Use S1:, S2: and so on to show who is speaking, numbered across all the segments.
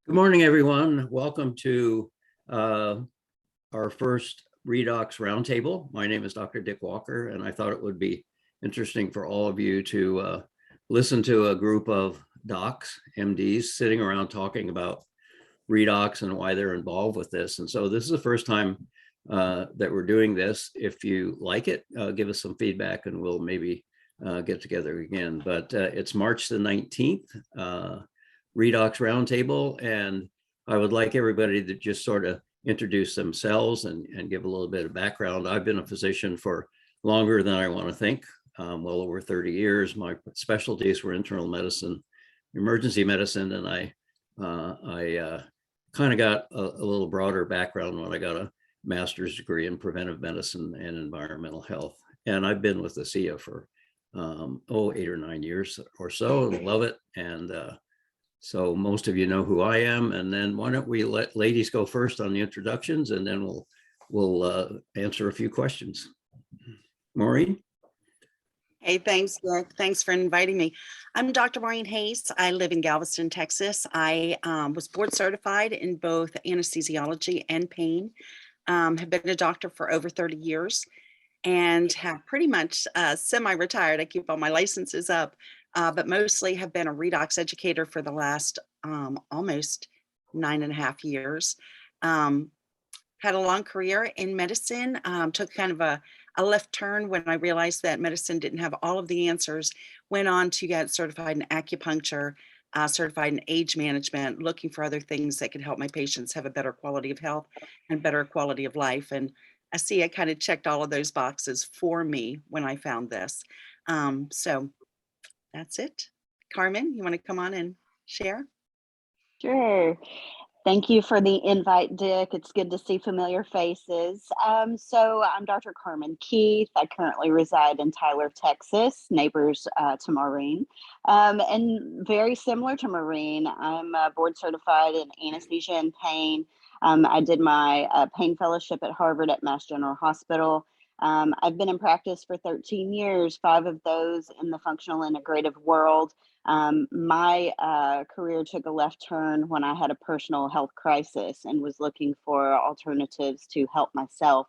S1: Good morning, everyone. Welcome to our first Redox Roundtable. My name is Dr. Dick Walker, and I thought it would be interesting for all of you to listen to a group of docs, MDs, sitting around talking about redox and why they're involved with this. And so this is the first time that we're doing this. If you like it, give us some feedback and we'll maybe get together again. But it's March the 19th. Redox Roundtable, and I would like everybody to just sort of introduce themselves and give a little bit of background. I've been a physician for longer than I want to think, well over 30 years. My specialties were internal medicine, emergency medicine, and I kind of got a little broader background when I got a master's degree in preventive medicine and environmental health. And I've been with ASEA for 8 or 9 years or so, and love it. And so most of you know who I am, and then why don't we let ladies go first on the introductions, and then we'll answer a few questions. Maureen?
S2: Hey, thanks, Dick. Thanks for inviting me. I'm Dr. Maureen Hayes. I live in Galveston, Texas. I was board certified in both anesthesiology and pain, have been a doctor for over 30 years, and have pretty much semi-retired. I keep all my licenses up. But mostly have been a redox educator for the last almost 9.5 years. Had a long career in medicine, took kind of a left turn when I realized that medicine didn't have all of the answers, went on to get certified in acupuncture, certified in age management, looking for other things that could help my patients have a better quality of health and better quality of life. And ASEA kind of checked all of those boxes for me when I found this. So that's it. Carmen, you want to come on and share?
S3: Sure. Thank you for the invite, Dick. It's good to see familiar faces. So I'm Dr. Carmen Keith. I currently reside in Tyler, Texas, neighbors to Maureen. And very similar to Maureen, I'm board certified in anesthesia and pain. I did my pain fellowship at Harvard at Mass General Hospital. I've been in practice for 13 years, 5 of those in the functional integrative world. My career took a left turn when I had a personal health crisis and was looking for alternatives to help myself.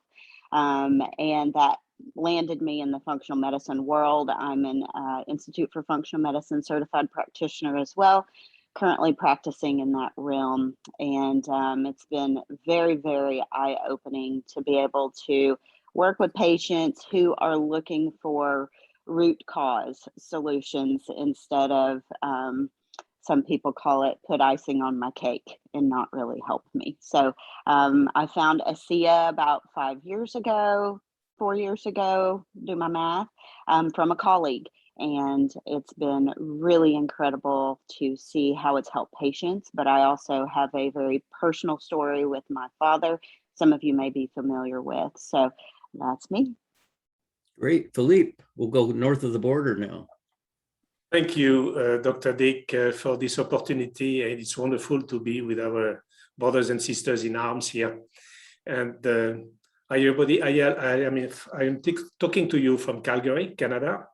S3: And that landed me in the functional medicine world. I'm an Institute for Functional Medicine certified practitioner as well, currently practicing in that realm. And it's been very, very eye-opening to be able to work with patients who are looking for root cause solutions instead of, some people call it, put icing on my cake and not really help me. So I found ASEA about 4 years ago, do my math, from a colleague. And it's been really incredible to see how it's helped patients. But I also have a very personal story with my father, some of you may be familiar with. So that's me.
S1: Great. Philippe, we'll go north of the border now.
S4: Thank you, Dr. Dick, for this opportunity. And it's wonderful to be with our brothers and sisters in arms here. And I am talking to you from Calgary, Canada.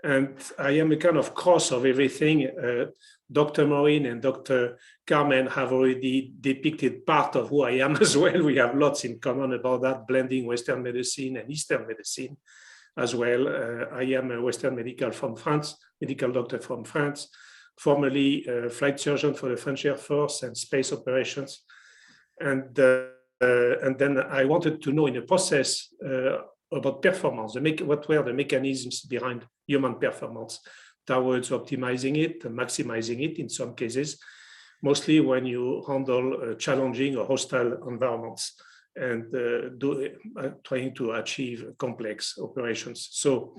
S4: And I am a kind of cross of everything. Dr. Maureen and Dr. Carmen have already depicted part of who I am as well. We have lots in common about that, blending Western medicine and Eastern medicine as well. I am a Western medical doctor from France, formerly a flight surgeon for the French Air Force and space operations. And then I wanted to know in the process about performance, what were the mechanisms behind human performance towards optimizing it, maximizing it in some cases, mostly when you handle challenging or hostile environments and trying to achieve complex operations. So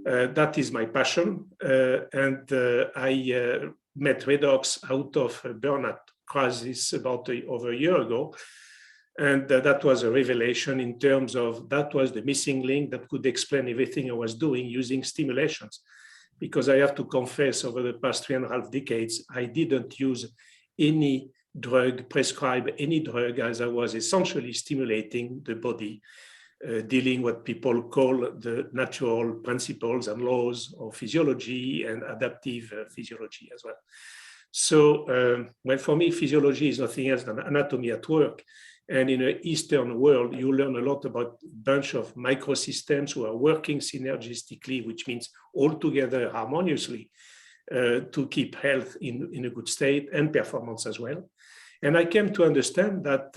S4: that is my passion. And I met Redox out of a burnout crisis about over a year ago. And that was a revelation in terms of that was the missing link that could explain everything I was doing using stimulations. Because I have to confess, over the past 3.5 decades, I didn't use any drug, prescribe any drug, as I was essentially stimulating the body, dealing what people call the natural principles and laws of physiology and adaptive physiology as well. So, well, for me, physiology is nothing else than anatomy at work. And in an Eastern world, you learn a lot about a bunch of microsystems who are working synergistically, which means all together harmoniously to keep health in a good state and performance as well. And I came to understand that,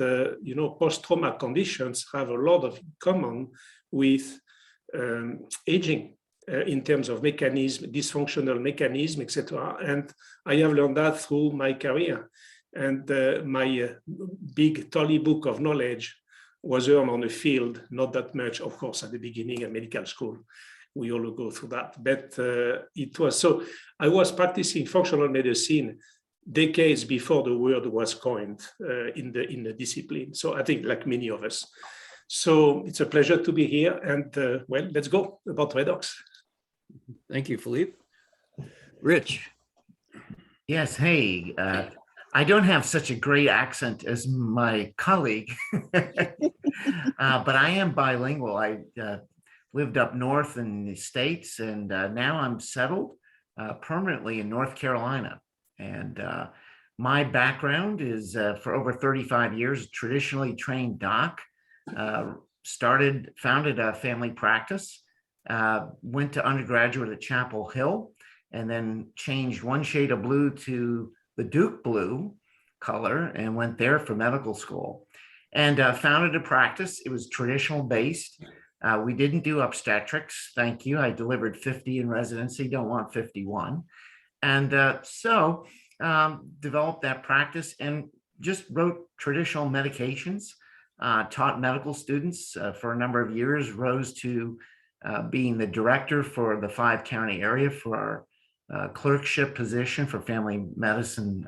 S4: post-trauma conditions have a lot of in common with aging in terms of mechanism, dysfunctional mechanism, etc. And I have learned that through my career. And my big tally book of knowledge was earned on the field, not that much, of course, at the beginning of medical school. We all go through that, but it was so. I was practicing functional medicine decades before the word was coined in the discipline. So I think, like many of us. So it's a pleasure to be here, and well, let's go about Redox.
S1: Thank you, Philippe. Rich.
S5: Yes, hey, I don't have such a great accent as my colleague, but I am bilingual. I lived up north in the States, and now I'm settled permanently in North Carolina. And my background is for over 35 years, traditionally trained doc, founded a family practice, went to undergraduate at Chapel Hill, and then changed one shade of blue to the Duke blue color and went there for medical school and founded a practice. It was traditional based. We didn't do obstetrics. Thank you. I delivered 50 in residency, don't want 51. And so developed that practice and just wrote traditional medications, taught medical students for a number of years, rose to being the director for the 5-county area for our clerkship position for family medicine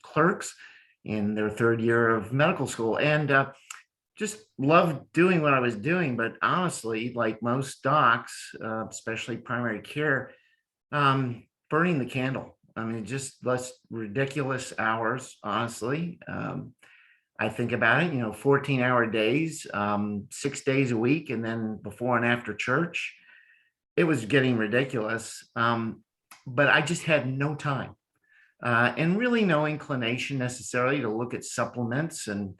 S5: clerks in their 3rd year of medical school, and just loved doing what I was doing. But honestly, like most docs, especially primary care, burning the candle. I mean, just less ridiculous hours, honestly. I think about it, 14-hour days, 6 days a week, and then before and after church. It was getting ridiculous. But I just had no time and really no inclination necessarily to look at supplements and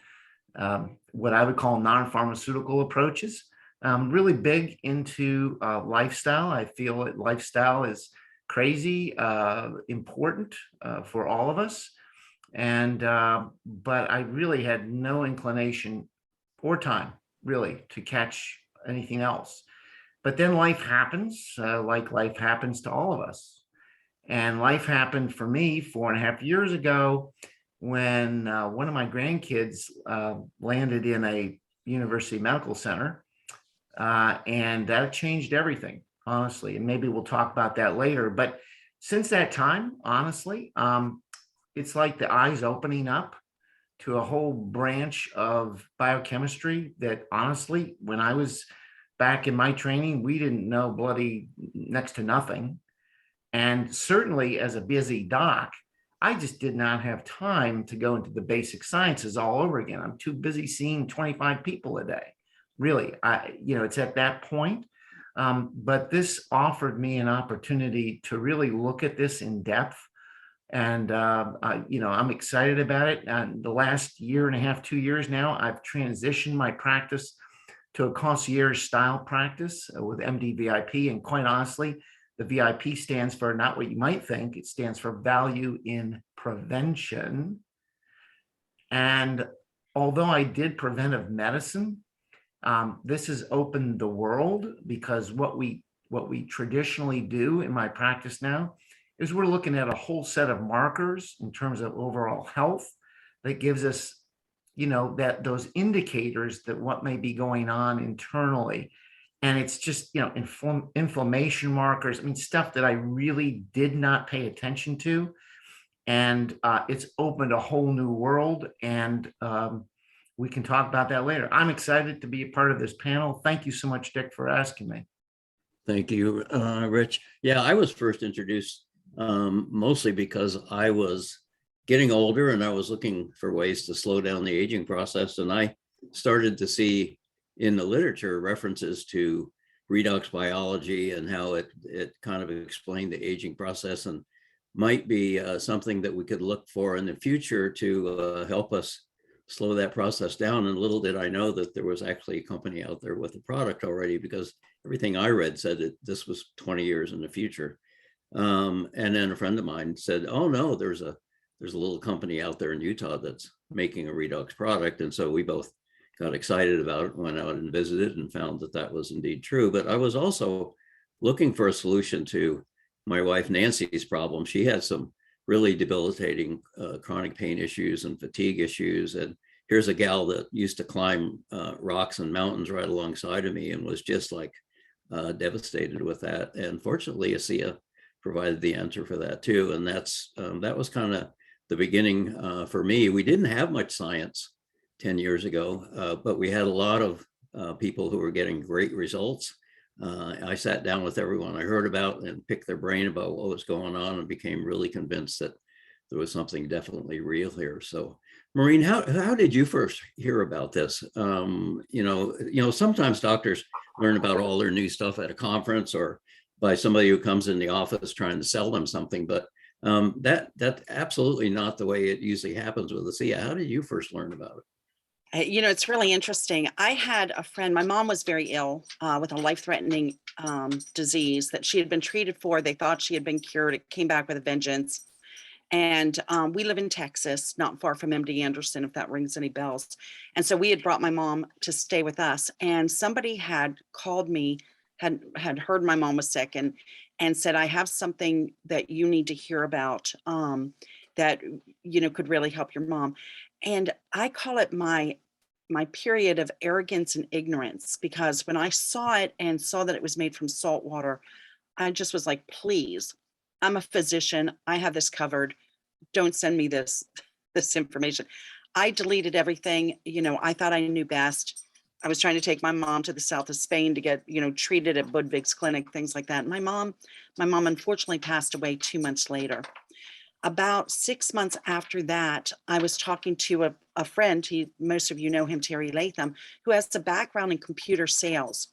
S5: what I would call non-pharmaceutical approaches. Really big into lifestyle. I feel that lifestyle is crazy important for all of us. And but I really had no inclination or time really to catch anything else. But then life happens, like life happens to all of us. And life happened for me 4.5 years ago when one of my grandkids landed in a university medical center. And that changed everything, honestly. And maybe we'll talk about that later. But since that time, honestly, it's like the eyes opening up to a whole branch of biochemistry that honestly, when I was back in my training, we didn't know bloody next to nothing. And certainly as a busy doc, I just did not have time to go into the basic sciences all over again. I'm too busy seeing 25 people a day. Really, it's at that point. But this offered me an opportunity to really look at this in depth. And, I'm excited about it. And the last 1.5 to 2 years now, I've transitioned my practice to a concierge style practice with MD VIP. And quite honestly, the VIP stands for not what you might think. It stands for value in prevention. And although I did preventive medicine, this has opened the world, because what we traditionally do in my practice now is we're looking at a whole set of markers in terms of overall health that gives us, that those indicators that what may be going on internally. And it's just, inflammation markers. I mean, stuff that I really did not pay attention to. And it's opened a whole new world. And we can talk about that later. I'm excited to be a part of this panel. Thank you so much, Dick, for asking me.
S1: Thank you, Rich. Yeah, I was first introduced mostly because I was getting older and I was looking for ways to slow down the aging process. And I started to see in the literature references to redox biology and how it kind of explained the aging process. And might be something that we could look for in the future to help us slow that process down. And little did I know that there was actually a company out there with a product already, because everything I read said that this was 20 years in the future. And then a friend of mine said, oh no, there's a little company out there in Utah that's making a redox product. And so we both got excited about it, went out and visited, and found that that was indeed true. But I was also looking for a solution to my wife Nancy's problem. She had some really debilitating chronic pain issues and fatigue issues. And here's a gal that used to climb rocks and mountains right alongside of me and was just like devastated with that. And fortunately, ASEA provided the answer for that too. And that was kind of the beginning for me. We didn't have much science 10 years ago, but we had a lot of people who were getting great results. I sat down with everyone I heard about and picked their brain about what was going on, and became really convinced that there was something definitely real here. So, Maureen, how did you first hear about this? Sometimes doctors learn about all their new stuff at a conference or by somebody who comes in the office trying to sell them something, but that's absolutely not the way it usually happens with ASEA. How did you first learn about it?
S2: It's really interesting. I had a friend, my mom was very ill with a life-threatening disease that she had been treated for. They thought she had been cured. It came back with a vengeance. And we live in Texas, not far from MD Anderson, if that rings any bells. And so we had brought my mom to stay with us. And somebody had called me, had heard my mom was sick, and said, I have something that you need to hear about that, could really help your mom. And I call it my period of arrogance and ignorance, because when I saw it and saw that it was made from salt water, I just was like, please, I'm a physician. I have this covered. Don't send me this information. I deleted everything. I thought I knew best. I was trying to take my mom to the south of Spain to get, treated at Budwig's clinic, things like that. My mom unfortunately passed away 2 months later. About 6 months after that, I was talking to a friend, most of you know him, Terry Latham, who has a background in computer sales.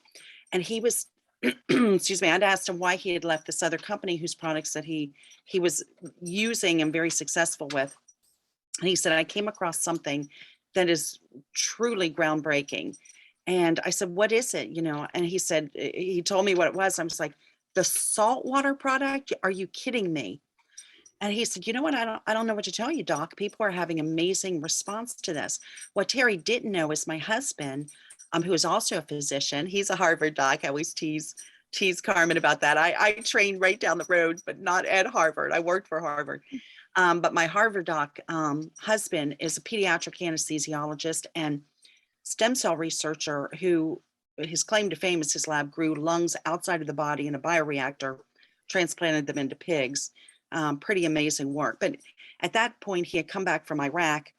S2: And he was, excuse me, I'd asked him why he had left this other company whose products that he was using and very successful with. And he said, I came across something that is truly groundbreaking. And I said, what is it? And he said, he told me what it was. I was like, the saltwater product? Are you kidding me? And he said, you know what? I don't know what to tell you, doc. People are having amazing response to this. What Terry didn't know is my husband, who is also a physician. He's a Harvard doc. I always tease Carmen about that. I trained right down the road, but not at Harvard. I worked for Harvard. But my Harvard doc husband is a pediatric anesthesiologist and stem cell researcher who his claim to fame is his lab grew lungs outside of the body in a bioreactor, transplanted them into pigs. Pretty amazing work. But at that point, he had come back from Iraq,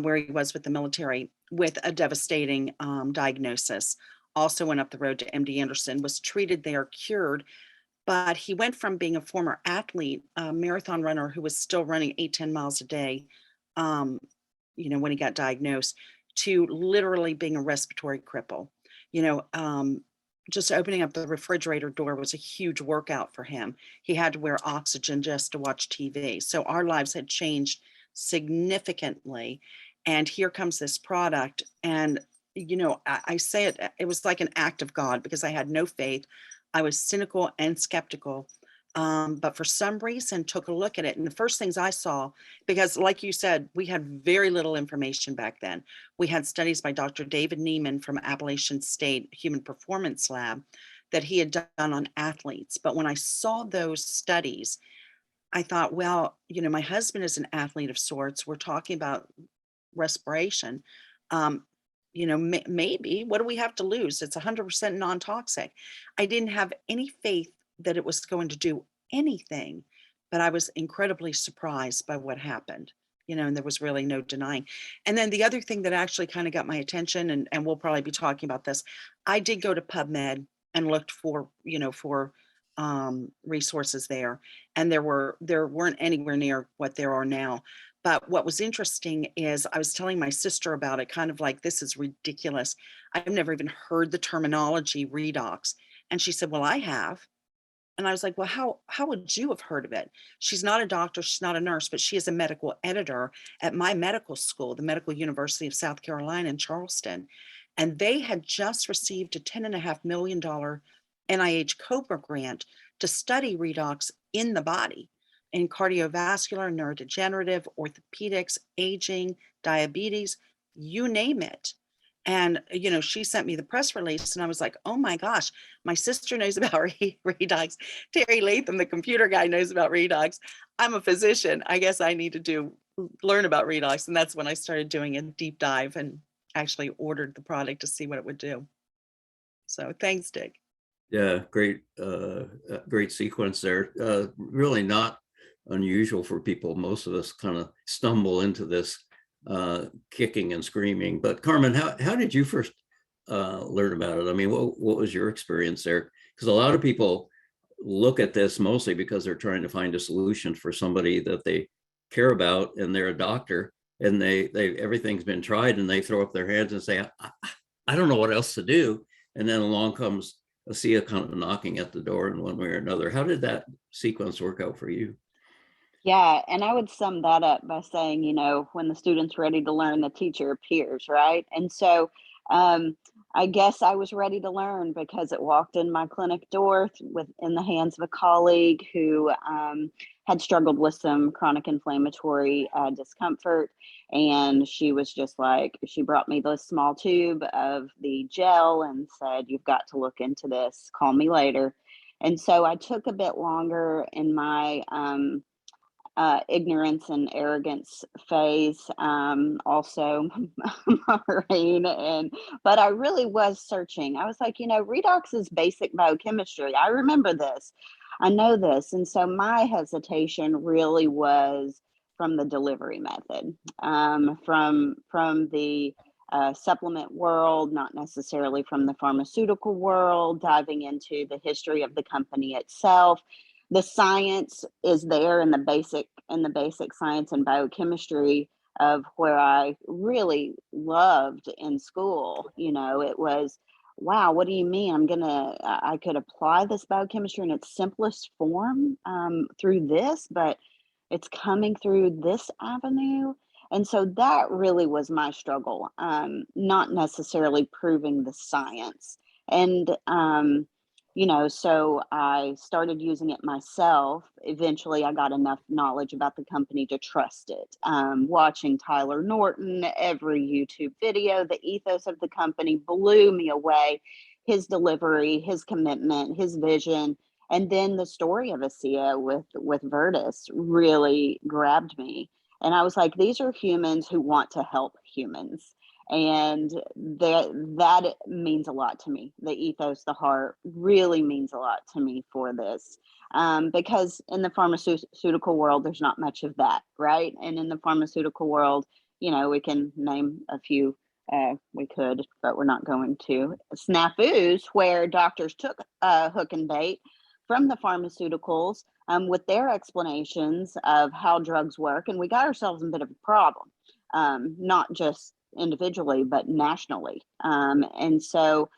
S2: where he was with the military, with a devastating diagnosis. Also went up the road to MD Anderson, was treated there, cured. But he went from being a former athlete, a marathon runner who was still running 8-10 miles a day, when he got diagnosed, to literally being a respiratory cripple. Just opening up the refrigerator door was a huge workout for him. He had to wear oxygen just to watch TV. So our lives had changed significantly. And here comes this product. And, I say it was like an act of God, because I had no faith. I was cynical and skeptical. But for some reason took a look at it. And the first things I saw, because like you said, we had very little information back then. We had studies by Dr. David Neiman from Appalachian State Human Performance Lab that he had done on athletes. But when I saw those studies, I thought, well, my husband is an athlete of sorts. We're talking about respiration. Maybe, what do we have to lose? It's 100% non-toxic. I didn't have any faith that it was going to do anything, but I was incredibly surprised by what happened, and there was really no denying. And then the other thing that actually kind of got my attention, and we'll probably be talking about this, I did go to PubMed and looked for, resources there, and there weren't anywhere near what there are now. But what was interesting is I was telling my sister about it, kind of like, this is ridiculous. I've never even heard the terminology redox. And she said, well, I have. And I was like, well, how would you have heard of it? She's not a doctor, she's not a nurse, but she is a medical editor at my medical school, the Medical University of South Carolina in Charleston. And they had just received a $10.5 million NIH COBRA grant to study redox in the body, in cardiovascular, neurodegenerative, orthopedics, aging, diabetes, you name it. And, she sent me the press release and I was like, oh my gosh, my sister knows about redox. Terry Latham, the computer guy, knows about redox. I'm a physician. I guess I need to learn about redox. And that's when I started doing a deep dive and actually ordered the product to see what it would do. So thanks, Dick.
S1: Yeah, great sequence there. Really not unusual for people. Most of us kind of stumble into this kicking and screaming. But Carmen, how did you first learn about it? I mean, what was your experience there? Because a lot of people look at this mostly because they're trying to find a solution for somebody that they care about, and they're a doctor, and they everything's been tried, and they throw up their hands and say, I don't know what else to do. And then along comes ASEA kind of knocking at the door in one way or another. How did that sequence work out for you?
S3: Yeah, and I would sum that up by saying, when the student's ready to learn, the teacher appears, right? And so I guess I was ready to learn because it walked in my clinic door in the hands of a colleague who had struggled with some chronic inflammatory discomfort. And she was just like, she brought me this small tube of the gel and said, you've got to look into this, call me later. And so I took a bit longer in my ignorance and arrogance phase, also Maureen, but I really was searching. I was like, redox is basic biochemistry. I remember this. I know this. And so my hesitation really was from the delivery method, from the supplement world, not necessarily from the pharmaceutical world, diving into the history of the company itself. The science is there in the basic science and biochemistry of where I really loved in school. It was, wow, what do you mean? I could apply this biochemistry in its simplest form through this, but it's coming through this avenue. And so that really was my struggle, not necessarily proving the science. And so I started using it myself. Eventually, I got enough knowledge about the company to trust it. Watching Tyler Norton, every YouTube video, the ethos of the company blew me away. His delivery, his commitment, his vision, and then the story of ASEA with Virtus really grabbed me. And I was like, these are humans who want to help humans. And that means a lot to me. The ethos, the heart really means a lot to me for this, because in the pharmaceutical world, there's not much of that, right? And in the pharmaceutical world, we can name a few, we could, but we're not going to, snafus where doctors took hook and bait from the pharmaceuticals with their explanations of how drugs work. And we got ourselves in a bit of a problem, not just individually, but nationally. And so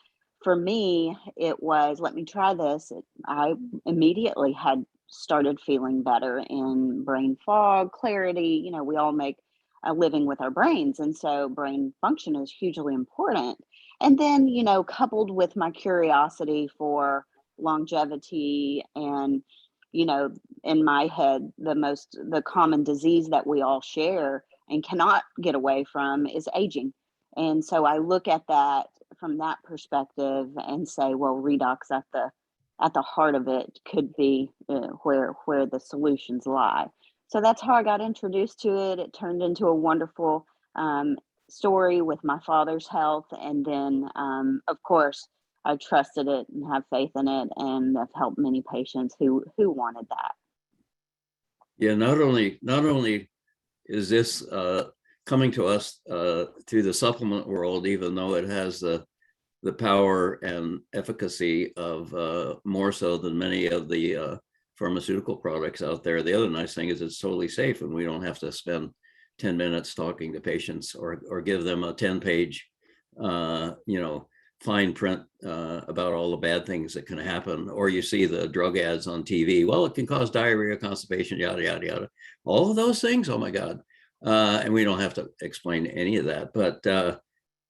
S3: for me, it was, let me try this. I immediately had started feeling better in brain fog, clarity. We all make a living with our brains. And so brain function is hugely important. And then, coupled with my curiosity for longevity and, in my head, the common disease that we all share and cannot get away from is aging. And so I look at that from that perspective and say, well, redox at the heart of it could be where the solutions lie. So that's how I got introduced to it. It turned into a wonderful story with my father's health. And then, of course, I trusted it and have faith in it, and have helped many patients who wanted that.
S1: Yeah, not only is this coming to us through the supplement world, even though it has the power and efficacy of more so than many of the pharmaceutical products out there. The other nice thing is it's totally safe, and we don't have to spend 10 minutes talking to patients or give them a 10-page fine print about all the bad things that can happen, or you see the drug ads on TV. Well, it can cause diarrhea, constipation, yada, yada, yada. All of those things, oh my God. And we don't have to explain any of that, but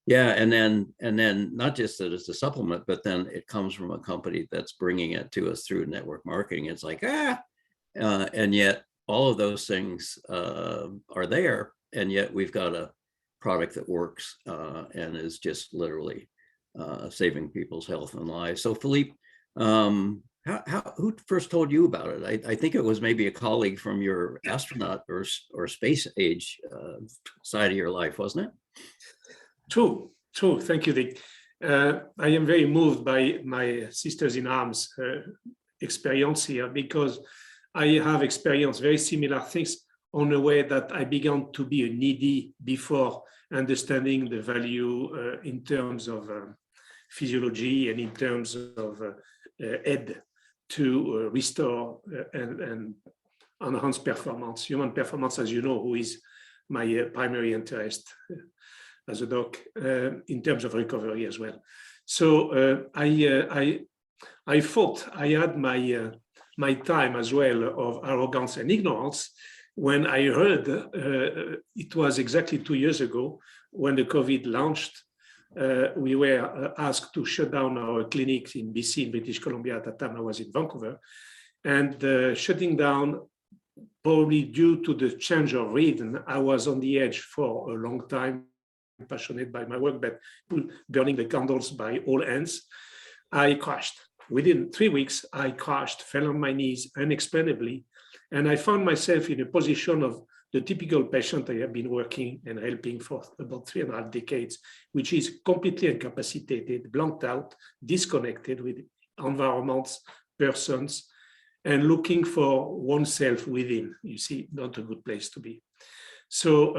S1: yeah, and then not just that it's a supplement, but then it comes from a company that's bringing it to us through network marketing. It's like, and yet all of those things are there, and yet we've got a product that works and is just literally saving people's health and lives. So Philippe, who first told you about it? I think it was maybe a colleague from your astronaut or space age side of your life, wasn't it?
S4: True. Thank you, Dick. I am very moved by my Sisters in Arms experience here, because I have experienced very similar things on the way that I began to be a needy before understanding the value in terms of physiology and in terms of aid to restore and enhance performance, human performance, as you know, who is my primary interest as a doc in terms of recovery as well. So I thought I had my time as well of arrogance and ignorance when I heard it was exactly 2 years ago when the COVID launched. We were asked to shut down our clinics in BC, in British Columbia. At that time, I was in Vancouver, and shutting down, probably due to the change of rhythm, I was on the edge for a long time, passionate by my work, but burning the candles by all ends. I crashed. Within 3 weeks, I crashed, fell on my knees unexplainably, and I found myself in a position of the typical patient I have been working and helping for about 3.5 decades, which is completely incapacitated, blanked out, disconnected with environments, persons, and looking for oneself within. You see, not a good place to be. So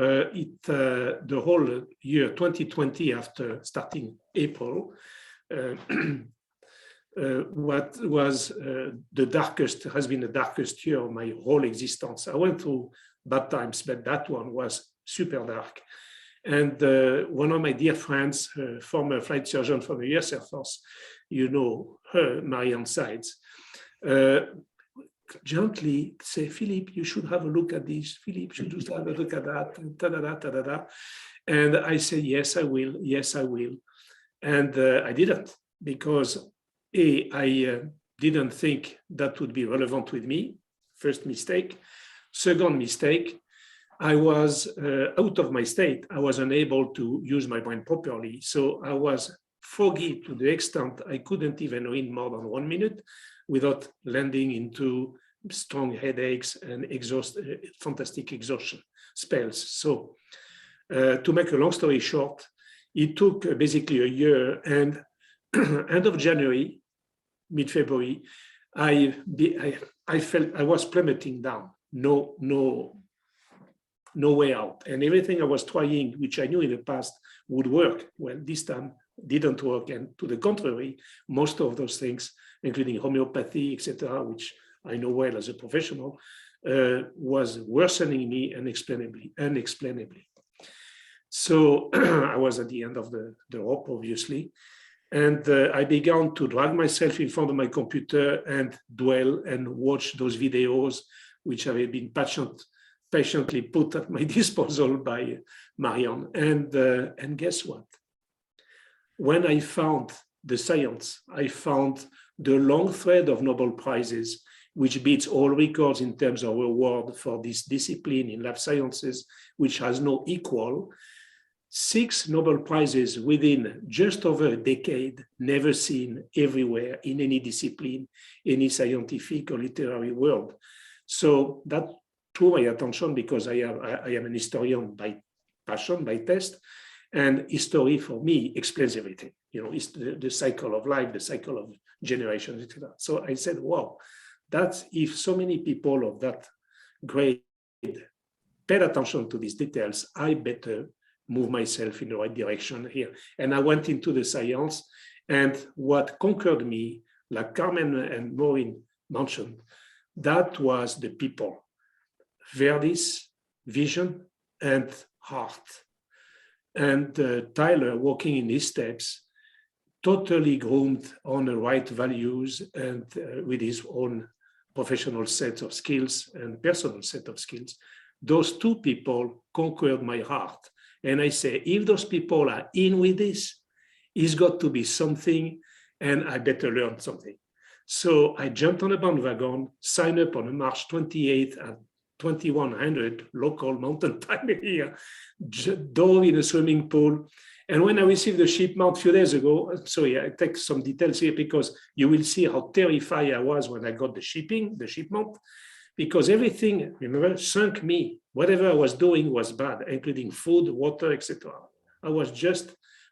S4: the whole year 2020, after starting April, what was the darkest, has been the darkest year of my whole existence. I went through bad times, but that one was super dark. And one of my dear friends, former flight surgeon from the US Air Force, you know her, Marianne Sides, gently say, Philippe, you should have a look at this. Philippe, you should have a look at that. Da-da-da-da-da-da. And I said, yes, I will. Yes, I will. And I didn't, because I didn't think that would be relevant with me. First mistake. Second mistake, I was out of my state. I was unable to use my brain properly. So I was foggy to the extent I couldn't even read more than 1 minute without landing into strong headaches and fantastic exhaustion spells. So to make a long story short, it took basically a year, and end of January, mid-February, I felt I was plummeting down. No way out. And everything I was trying, which I knew in the past would work, well, this time didn't work. And to the contrary, most of those things, including homeopathy, etc., which I know well as a professional, was worsening me unexplainably. So I was at the end of the rope, obviously. And I began to drag myself in front of my computer and dwell and watch those videos, which have been patiently put at my disposal by Marianne. And guess what? When I found the science, I found the long thread of Nobel Prizes, which beats all records in terms of award for this discipline in life sciences, which has no equal. 6 Nobel Prizes within just over a decade, never seen everywhere in any discipline, any scientific or literary world. So that drew my attention, because I am an historian by passion, by test, and history for me explains everything. You know, it's the cycle of life, the cycle of generations, etc. So I said, wow, that's, if so many people of that grade paid attention to these details, I better move myself in the right direction here. And I went into the science, and what conquered me, like Carmen and Maureen mentioned, that was the people. Verdis, vision, and heart. And Tyler, walking in his steps, totally groomed on the right values and with his own professional set of skills and personal set of skills. Those two people conquered my heart. And I say, if those people are in with this, it's got to be something, and I better learn something. So I jumped on a bandwagon, signed up on a March 28th at 2100 local mountain time here, dove in a swimming pool. And when I received the shipment a few days ago, sorry, I take some details here because you will see how terrified I was when I got the shipment, because everything, remember, sunk me. Whatever I was doing was bad, including food, water, etc.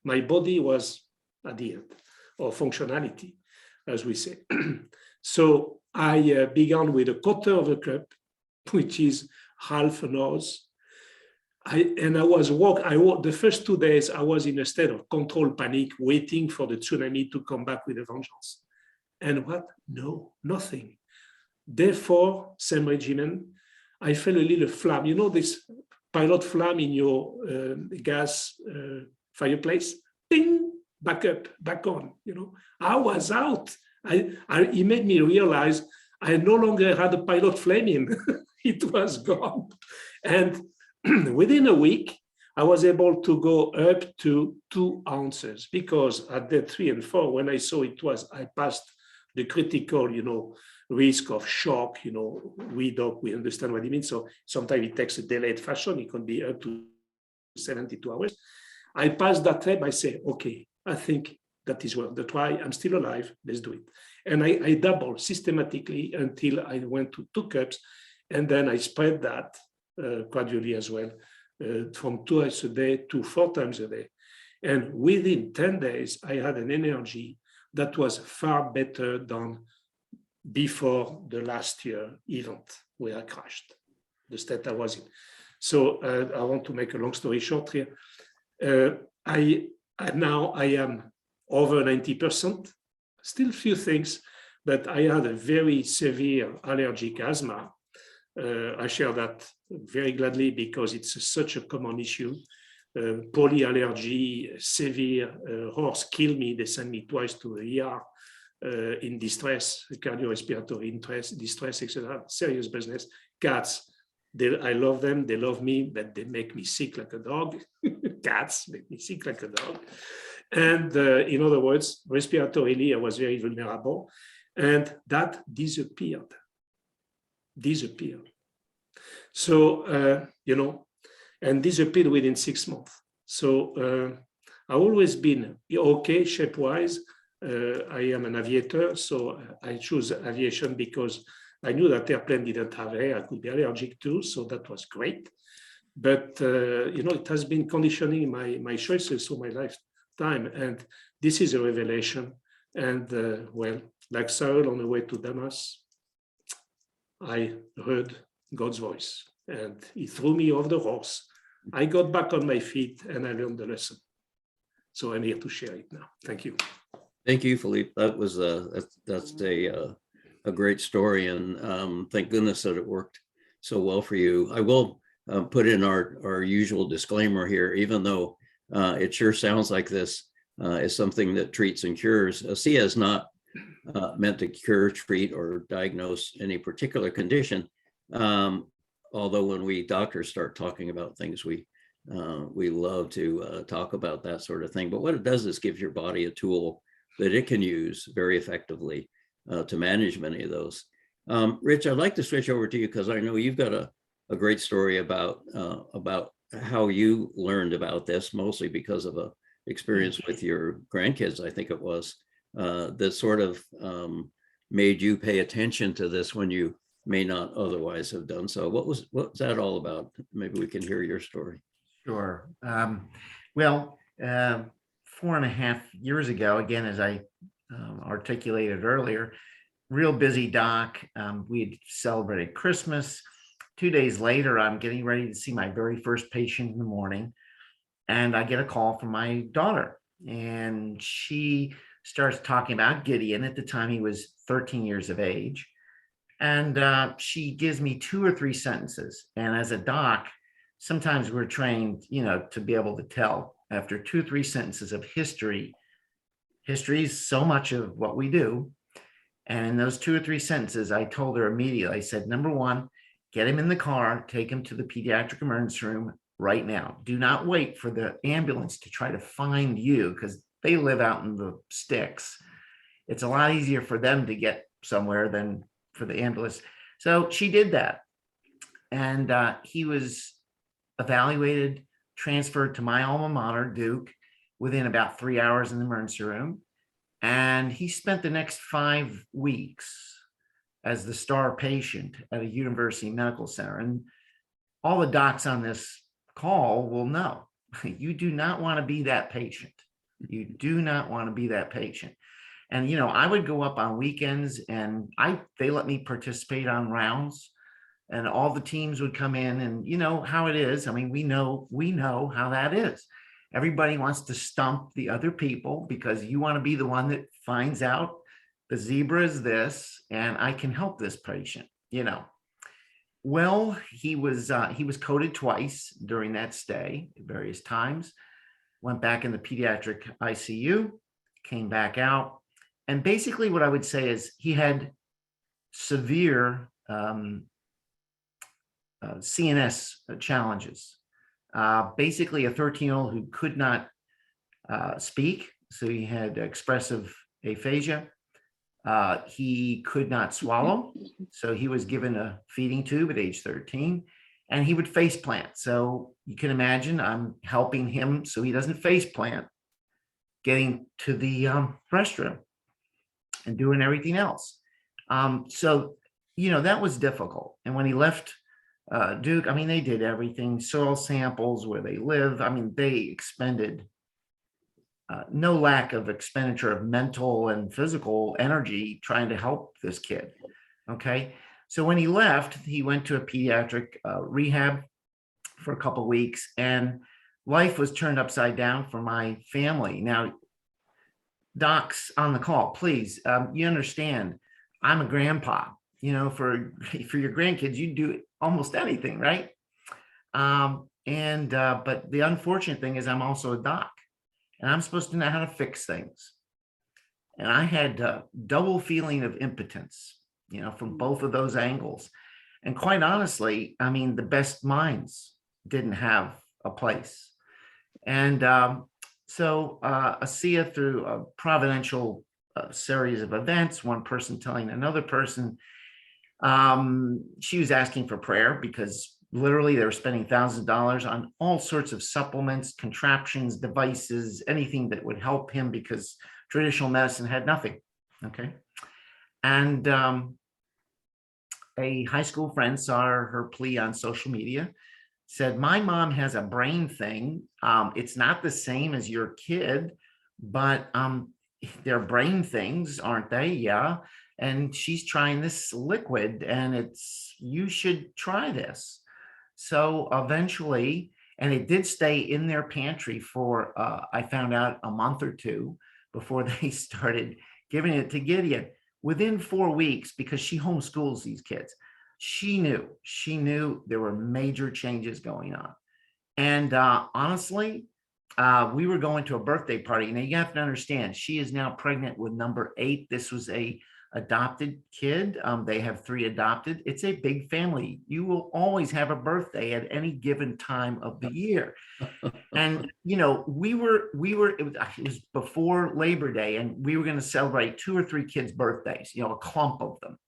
S4: My body was at the end, or functionality, as we say. So I began with a quarter of a cup, which is half an ounce. The first 2 days, I was in a state of controlled panic, waiting for the tsunami to come back with a vengeance. And what? No, nothing. Day 4, same regimen, I felt a little flame. You know this pilot flame in your gas fireplace? Ding, back up, back on. You know, I was out. It made me realize I no longer had a pilot flame in. It was gone. And within a week, I was able to go up to 2 ounces because at day 3 and 4, when I saw I passed the critical, risk of shock, we understand what it means. So sometimes it takes a delayed fashion. It can be up to 72 hours. I passed that step. I say, okay, I think that is worth the try. I'm still alive. Let's do it. And I doubled systematically until I went to 2 cups. And then I spread that gradually as well, from 2 times a day to 4 times a day. And within 10 days, I had an energy that was far better than before the last year event where I crashed, the state I was in. So I want to make a long story short here. Now I am over 90%, still few things, but I had a very severe allergic asthma. I share that very gladly because it's such a common issue. Polyallergy, severe, horse kill me. They send me twice to the ER in distress, cardiorespiratory distress, etc. Serious business. Cats, I love them. They love me, but they make me sick like a dog. Cats make me sick like a dog. And in other words, respiratorily, I was very vulnerable. And that disappeared. So, and disappeared within 6 months. So I've always been okay shape-wise. I am an aviator, so I choose aviation because I knew that airplane didn't have air I could be allergic to, so that was great. But, it has been conditioning my choices through my lifetime, and this is a revelation. And, like Saul on the way to Damas, I heard God's voice, and he threw me off the horse. I got back on my feet, and I learned the lesson. So I'm here to share it now. Thank you.
S1: Thank you, Philippe. That was that's a great story, and thank goodness that it worked so well for you. I will put in our usual disclaimer here, even though it sure sounds like this is something that treats and cures. ASEA is not meant to cure, treat, or diagnose any particular condition. Although when we doctors start talking about things, we love to talk about that sort of thing. But what it does is give your body a tool that it can use very effectively to manage many of those. Rich, I'd like to switch over to you because I know you've got a great story about how you learned about this, mostly because of a experience with your grandkids, I think it was, that sort of made you pay attention to this when you may not otherwise have done so. What was that all about? Maybe we can hear your story.
S5: Sure. 4.5 years ago, again, as I articulated earlier, real busy doc. We had celebrated Christmas. 2 days later, I'm getting ready to see my very first patient in the morning, and I get a call from my daughter, and she starts talking about Gideon. At the time, he was 13 years of age, and she gives me 2 or 3 sentences. And as a doc, sometimes we're trained, to be able to tell after 2 or 3 sentences of history History is so much of what we do. And in those 2 or 3 sentences, I told her immediately, I said, number one, get him in the car, take him to the pediatric emergency room right now. Do not wait for the ambulance to try to find you, because they live out in the sticks. It's a lot easier for them to get somewhere than for the ambulance. So she did that. And he was evaluated, transferred to my alma mater, Duke, within about 3 hours in the emergency room. And he spent the next 5 weeks as the star patient at a university medical center. And all the docs on this call will know, you do not want to be that patient. You do not want to be that patient. And, you know, I would go up on weekends and they let me participate on rounds, and all the teams would come in, and you know how it is. I mean, we know how that is. Everybody wants to stump the other people because you want to be the one that finds out the zebra is this, and I can help this patient, you know. Well, he was coded twice during that stay at various times, went back in the pediatric ICU, came back out. And basically what I would say is he had severe CNS challenges. Basically a 13-year-old who could not speak. So he had expressive aphasia. He could not swallow. So he was given a feeding tube at age 13, and he would face plant. So you can imagine I'm helping him so he doesn't face plant, getting to the restroom and doing everything else. So, you know, that was difficult. And when he left Duke, I mean, they did everything, soil samples, where they live. I mean, they expended no lack of expenditure of mental and physical energy trying to help this kid. Okay. So when he left, he went to a pediatric rehab for a couple of weeks, and life was turned upside down for my family. Now, docs on the call, please, you understand, I'm a grandpa. You know, for your grandkids, you do almost anything, right? But the unfortunate thing is I'm also a doc, and I'm supposed to know how to fix things. And I had a double feeling of impotence, you know, from both of those angles. And quite honestly, I mean, the best minds didn't have a place. And so ASEA, through a providential series of events, one person telling another person, she was asking for prayer because literally they were spending thousands of dollars on all sorts of supplements, contraptions, devices, anything that would help him, because traditional medicine had nothing. Okay. And a high school friend saw her plea on social media, said, my mom has a brain thing. It's not the same as your kid, but they're brain things, aren't they? Yeah. And she's trying this liquid, and you should try this. So eventually, and it did stay in their pantry for, I found out, a month or two before they started giving it to Gideon. Within 4 weeks, because she homeschools these kids, she knew there were major changes going on. And honestly, we were going to a birthday party. Now you have to understand, she is now pregnant with number 8. This was a adopted kid. They have 3 adopted. It's a big family. You will always have a birthday at any given time of the year. And, you know, it was before Labor Day, and we were going to celebrate 2 or 3 kids' birthdays, you know, a clump of them.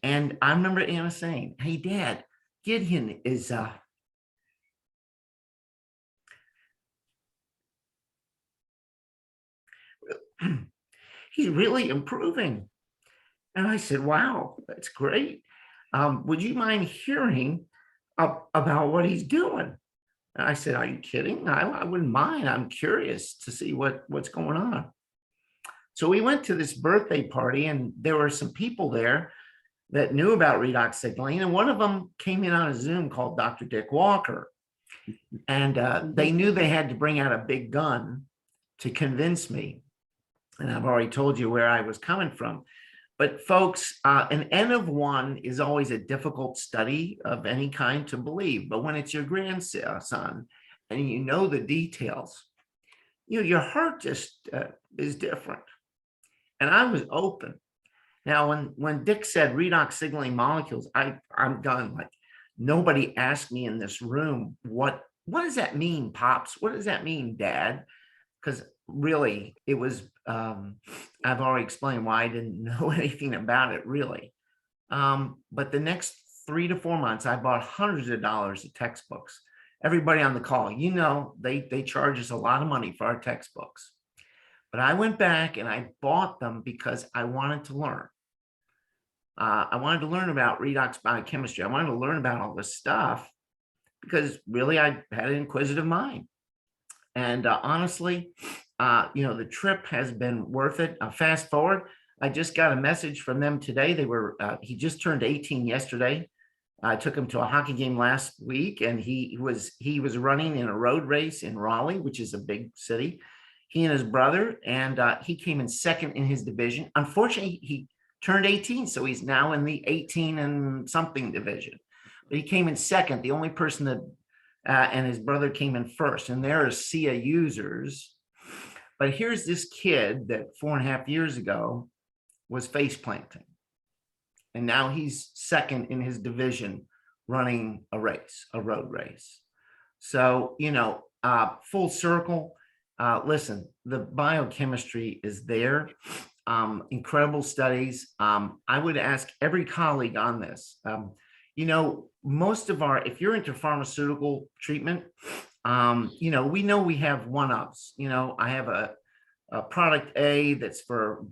S5: And I remember Anna saying, hey, Dad, Gideon is, he's really improving. And I said, wow, that's great. Would you mind hearing about what he's doing? And I said, are you kidding? I wouldn't mind. I'm curious to see what's going on. So we went to this birthday party, and there were some people there that knew about redox signaling. And one of them came in on a Zoom called Dr. Dick Walker. And they knew they had to bring out a big gun to convince me. And I've already told you where I was coming from. But folks, an N of 1 is always a difficult study of any kind to believe. But when it's your grandson and you know the details, your heart just is different. And I was open. Now, when Dick said redox signaling molecules, I'm done. Like, nobody asked me in this room, what does that mean, Pops? What does that mean, Dad? Because really, it was, I've already explained why I didn't know anything about it, really. But the next 3 to 4 months, I bought hundreds of dollars of textbooks. Everybody on the call, they charge us a lot of money for our textbooks. But I went back and I bought them because I wanted to learn. I wanted to learn about redox biochemistry. I wanted to learn about all this stuff because really I had an inquisitive mind. And honestly, the trip has been worth it. Fast forward, I just got a message from them today. He just turned 18 yesterday. I took him to a hockey game last week, and he was running in a road race in Raleigh, which is a big city. He and his brother, and he came in second in his division. Unfortunately, he turned 18, so he's now in the 18 and something division. But he came in second. The only person that, and his brother came in first, and they're ASEA users. But here's this kid that 4.5 years ago was face planting. And now he's second in his division running a road race. So, full circle. Listen, the biochemistry is there. Incredible studies. I would ask every colleague on this. Most of if you're into pharmaceutical treatment, we know we have one-ups. I have a product A that's for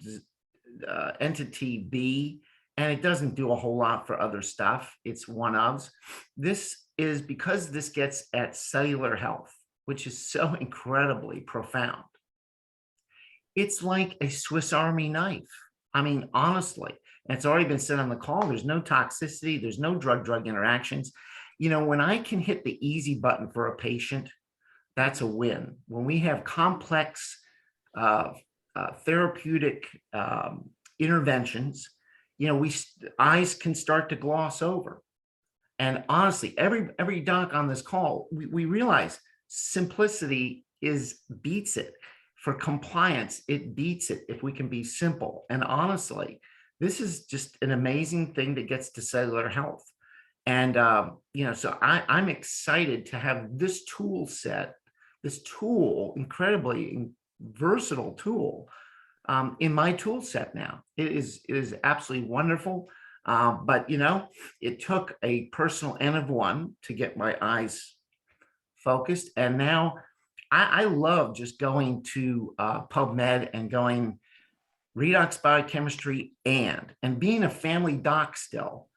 S5: entity B, and it doesn't do a whole lot for other stuff. It's one-ofs. This is because this gets at cellular health, which is so incredibly profound. It's like a Swiss Army knife. I mean, honestly, and it's already been said on the call, there's no toxicity, there's no drug-drug interactions. When I can hit the easy button for a patient, that's a win. When we have complex therapeutic interventions, eyes can start to gloss over. And honestly, every doc on this call, we realize simplicity beats it. For compliance, it beats it if we can be simple. And honestly, this is just an amazing thing that gets to cellular health. And, so I'm excited to have this tool set, incredibly versatile tool, in my tool set now. It is absolutely wonderful. But, it took a personal N of 1 to get my eyes focused. And now I love just going to PubMed and going redox biochemistry and being a family doc still,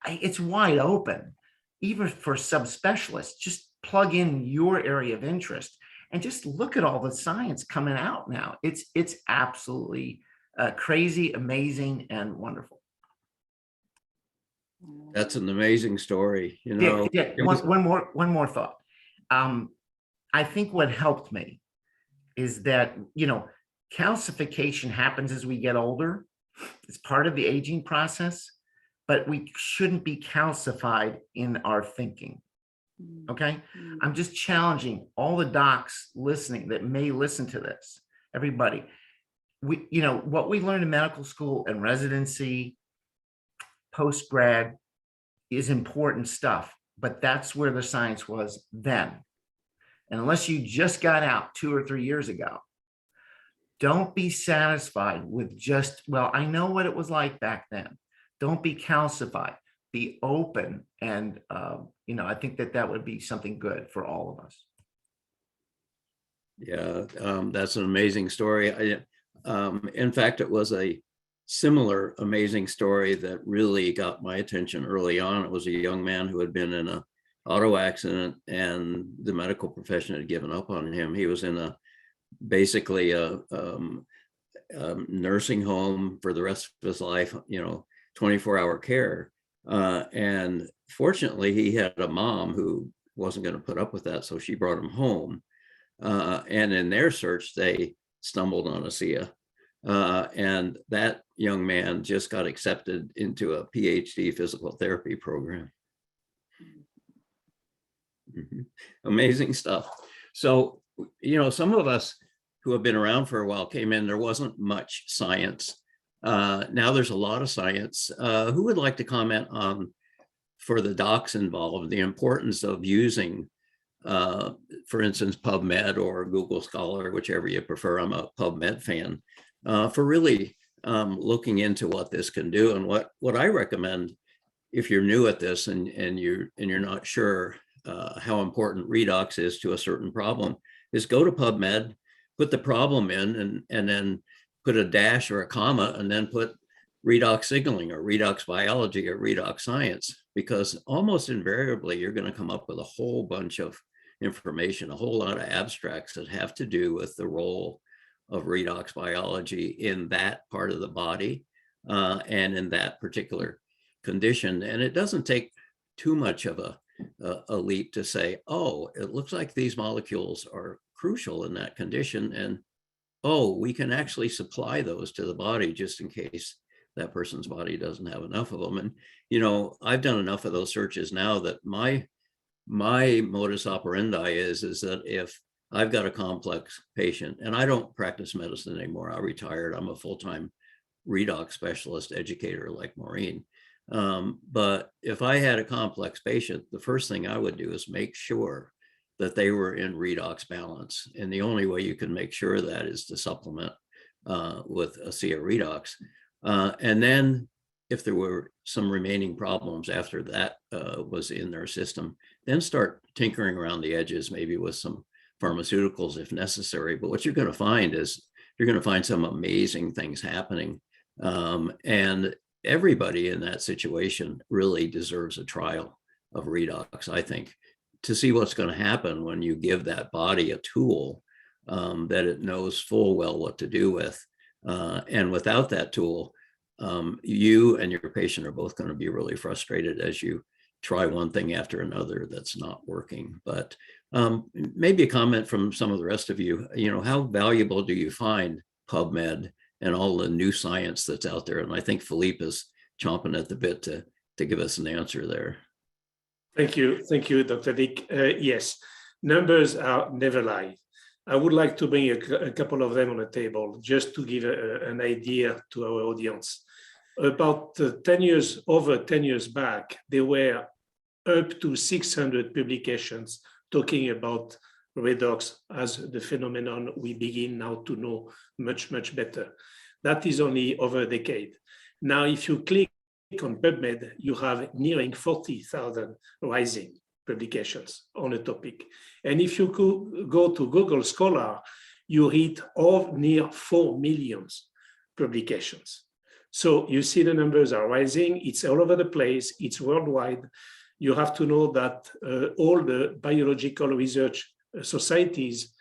S5: it's wide open, even for subspecialists. Just plug in your area of interest and just look at all the science coming out now. It's absolutely crazy, amazing, and wonderful.
S1: That's an amazing story.
S5: Yeah. One more thought. I think what helped me is that, calcification happens as we get older. It's part of the aging process, but we shouldn't be calcified in our thinking. Okay. I'm just challenging all the docs listening that may listen to this. Everybody, what we learned in medical school and residency, post-grad is important stuff, but that's where the science was then. And unless you just got out 2 or 3 years ago, don't be satisfied with just, well, I know what it was like back then. Don't be calcified, be open. And, I think that would be something good for all of us.
S1: Yeah, that's an amazing story. In fact, it was a similar amazing story that really got my attention early on. It was a young man who had been in an auto accident and the medical profession had given up on him. He was in basically a nursing home for the rest of his life, 24-hour care. And fortunately, he had a mom who wasn't going to put up with that, so she brought him home. And in their search, they stumbled on ASEA. And that young man just got accepted into a PhD physical therapy program. Amazing stuff. So some of us who have been around for a while came in, there wasn't much science. Now there's a lot of science. Who would like to comment on, for the docs involved, the importance of using, for instance, PubMed or Google Scholar, whichever you prefer. I'm a PubMed fan, for really looking into what this can do. And what I recommend, if you're new at this and you're not sure how important redox is to a certain problem, is go to PubMed, put the problem in, and then put a dash or a comma, and then put redox signaling or redox biology or redox science, because almost invariably you're going to come up with a whole bunch of information, a whole lot of abstracts that have to do with the role of redox biology in that part of the body and in that particular condition. And it doesn't take too much of a leap to say, oh, it looks like these molecules are crucial in that condition, and oh, we can actually supply those to the body just in case that person's body doesn't have enough of them. And I've done enough of those searches now that my modus operandi is that if I've got a complex patient, and I don't practice medicine anymore, I retired, I'm a full-time redox specialist educator like Maureen. But if I had a complex patient, the first thing I would do is make sure that they were in redox balance. And the only way you can make sure of that is to supplement with ASEA redox. And then if there were some remaining problems after that was in their system, then start tinkering around the edges, maybe with some pharmaceuticals if necessary. But what you're going to find is you're going to find some amazing things happening. And everybody in that situation really deserves a trial of redox, I think, to see what's going to happen when you give that body a tool that it knows full well what to do with. And without that tool, you and your patient are both going to be really frustrated as you try one thing after another that's not working. But maybe a comment from some of the rest of you, how valuable do you find PubMed and all the new science that's out there? And I think Philippe is chomping at the bit to give us an answer there.
S4: Thank you, Dr. Dick. Yes, numbers are never lie. I would like to bring a couple of them on the table just to give an idea to our audience. About over 10 years back, there were up to 600 publications talking about redox as the phenomenon we begin now to know much, much better. That is only over a decade. Now, if you click on PubMed, you have nearing 40,000 rising publications on a topic. And if you go to Google Scholar, you read near 4 million publications. So you see the numbers are rising. It's all over the place. It's worldwide. You have to know that all the biological research societies,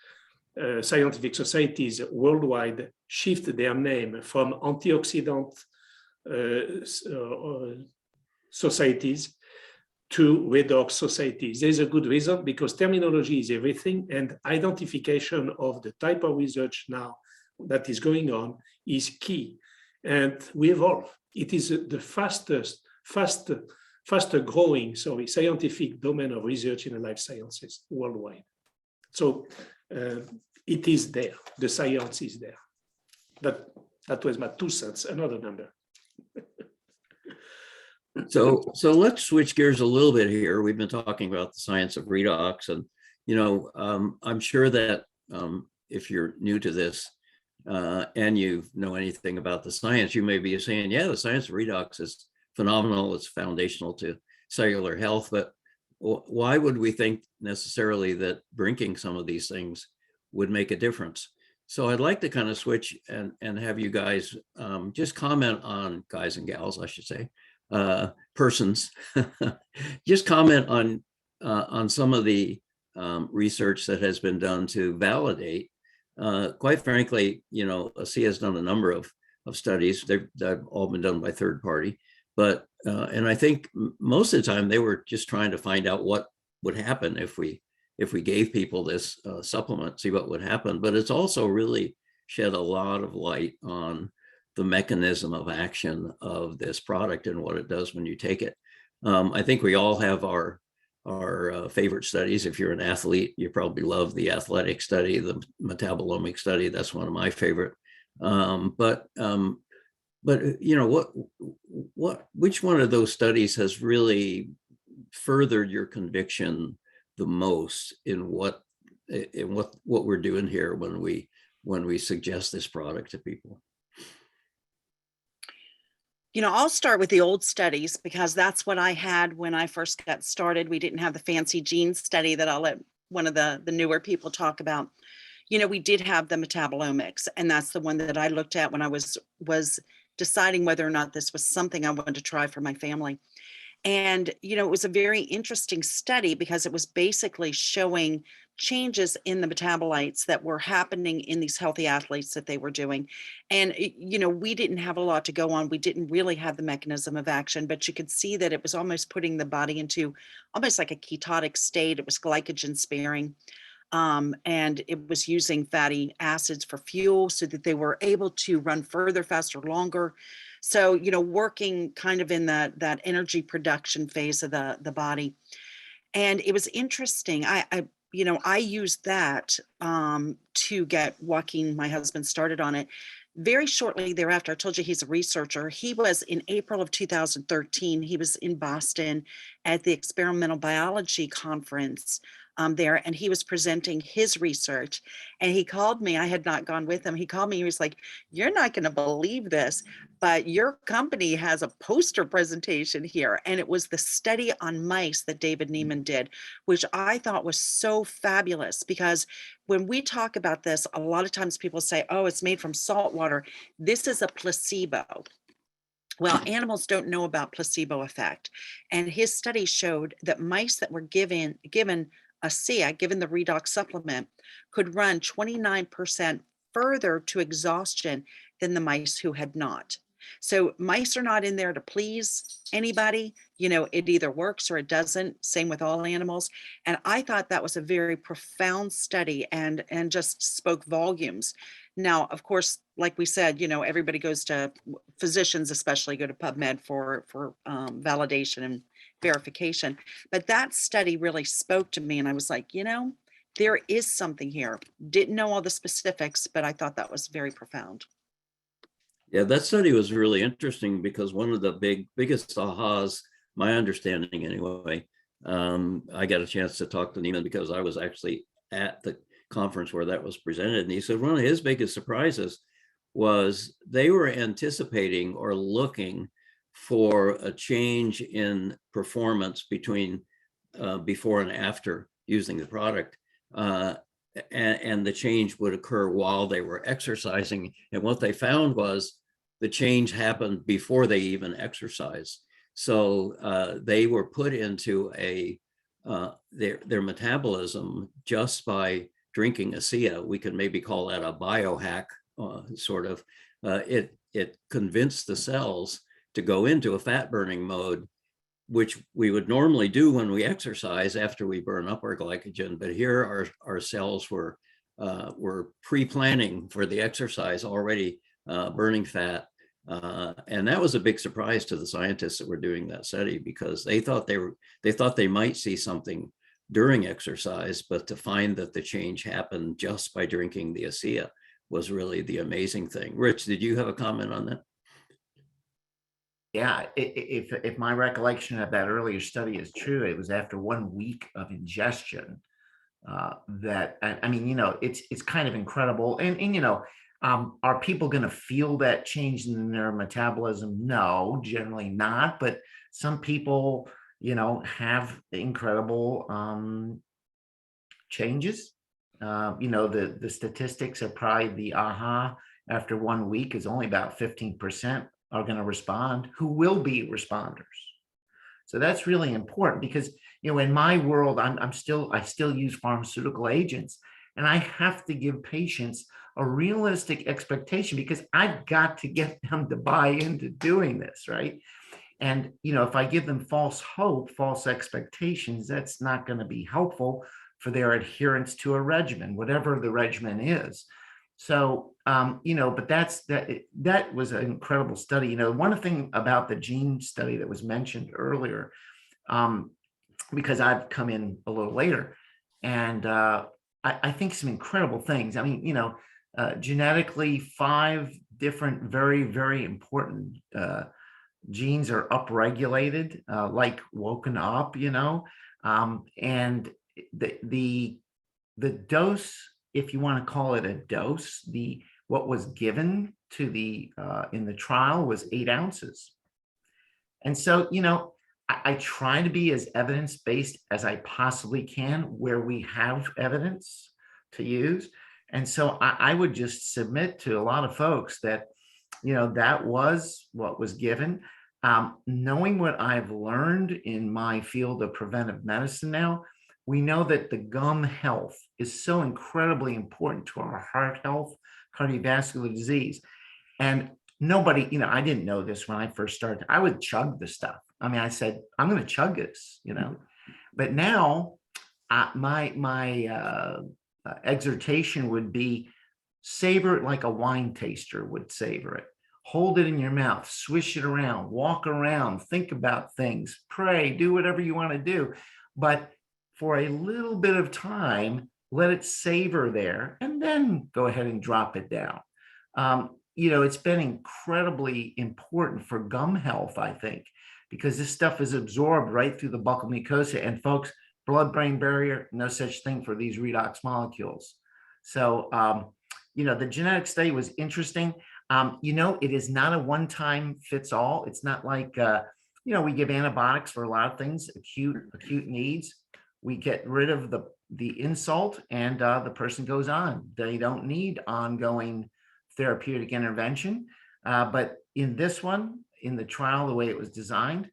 S4: scientific societies worldwide shift their name from antioxidant societies to redox societies. There's a good reason, because terminology is everything, and identification of the type of research now that is going on is key. And we evolve. It is the faster growing, scientific domain of research in the life sciences worldwide. So it is there. The science is there. That was my 2 cents, another number.
S1: So let's switch gears a little bit here. We've been talking about the science of redox, and I'm sure that if you're new to this and you know anything about the science, you may be saying, yeah, the science of redox is phenomenal. It's foundational to cellular health. But why would we think necessarily that drinking some of these things would make a difference? So I'd like to kind of switch and have you guys just comment on, guys and gals, I should say, persons, just comment on some of the research that has been done to validate. Quite frankly, ASEA has done a number of studies. They've all been done by third party, but and I think most of the time they were just trying to find out what would happen if we gave people this supplement, see what would happen. But it's also really shed a lot of light on the mechanism of action of this product and what it does when you take it. I think we all have our favorite studies. If you're an athlete, you probably love the athletic study, the metabolomic study. That's one of my favorite. But you know, which one of those studies has really furthered your conviction the most in what we're doing here when we suggest this product to people?
S2: You know, I'll start with the old studies because that's what I had when I first got started. We didn't have the fancy gene study that I'll let one of the newer people talk about. You know, we did have the metabolomics, and that's the one that I looked at when I was deciding whether or not this was something I wanted to try for my family. And, you know, it was a very interesting study because it was basically showing changes in the metabolites that were happening in these healthy athletes that they were doing. And, you know, we didn't have a lot to go on. We didn't really have the mechanism of action, but you could see that it was almost putting the body into almost like a ketotic state. It was glycogen sparing. And it was using fatty acids for fuel so that they were able to run further, faster, longer. So, you know, working kind of in that energy production phase of the body. And it was interesting. I used that to get Joaquin, my husband, started on it. Very shortly thereafter, I told you he's a researcher. He was in April of 2013. He was in Boston at the Experimental Biology Conference there, and he was presenting his research. And he called me. I had not gone with him. He called me. He was like, "You're not going to believe this, but your company has a poster presentation here." And it was the study on mice that David Neiman did, which I thought was so fabulous because when we talk about this, a lot of times people say, "Oh, it's made from salt water." This is a placebo. Well, animals don't know about placebo effect. And his study showed that mice that were given ASEA, given the Redox supplement, could run 29% further to exhaustion than the mice who had not. So mice are not in there to please anybody. You know, it either works or it doesn't. Same with all animals. And I thought that was a very profound study and just spoke volumes. Now, of course, like we said, you know, everybody goes to physicians, especially go to PubMed for validation and verification. But that study really spoke to me, and I was like, you know, there is something here. Didn't know all the specifics, but I thought that was very profound.
S1: Yeah, that study was really interesting because one of the biggest ahas, my understanding anyway, I got a chance to talk to Neiman because I was actually at the conference where that was presented. And he said one of his biggest surprises was they were anticipating or looking for a change in performance between before and after using the product. And the change would occur while they were exercising. And what they found was the change happened before they even exercised. So they were put into their metabolism just by drinking ASEA. We could maybe call that a biohack, sort of. It convinced the cells to go into a fat burning mode, which we would normally do when we exercise after we burn up our glycogen. But here our cells were pre-planning for the exercise, already burning fat. And that was a big surprise to the scientists that were doing that study because they thought they might see something during exercise, but to find that the change happened just by drinking the ASEA was really the amazing thing. Rich, did you have a comment on that?
S5: Yeah, if my recollection of that earlier study is true, it was after 1 week of ingestion that, I mean, you know, it's kind of incredible. And you know, are people going to feel that change in their metabolism? No, generally not. But some people, you know, have incredible changes. You know, the statistics are probably the aha after 1 week is only about 15% are going to respond who will be responders. So that's really important because, you know, in my world, I still use pharmaceutical agents, and I have to give patients a realistic expectation because I've got to get them to buy into doing this, right? And, you know, if I give them false hope, false expectations, that's not going to be helpful for their adherence to a regimen, whatever the regimen is. So, you know, but that was an incredible study. You know, one thing about the gene study that was mentioned earlier, because I've come in a little later. And I think some incredible things. I mean, you know, genetically, 5 different very, very important genes are upregulated, like woken up, you know, and the dose, if you want to call it a dose, what was given to the in the trial was 8 ounces. And so, you know, I try to be as evidence-based as I possibly can where we have evidence to use. And so I would just submit to a lot of folks that, you know, that was what was given. Knowing what I've learned in my field of preventive medicine now, we know that the gum health is so incredibly important to our heart health, cardiovascular disease. And nobody, you know, I didn't know this when I first started. I would chug the stuff. I mean, I said, I'm going to chug this, you know, but now my exhortation would be savor it like a wine taster would savor it. Hold it in your mouth, swish it around, walk around, think about things, pray, do whatever you want to do. But for a little bit of time, let it savor there and then go ahead and drop it down. You know, it's been incredibly important for gum health, I think, because this stuff is absorbed right through the buccal mucosa. And folks, blood-brain barrier, no such thing for these redox molecules. So, you know, the genetic study was interesting. You know, it is not a one-time fits all. It's not like, you know, we give antibiotics for a lot of things, acute needs. We get rid of the insult and the person goes on. They don't need ongoing therapeutic intervention. But in this one, in the trial, the way it was designed,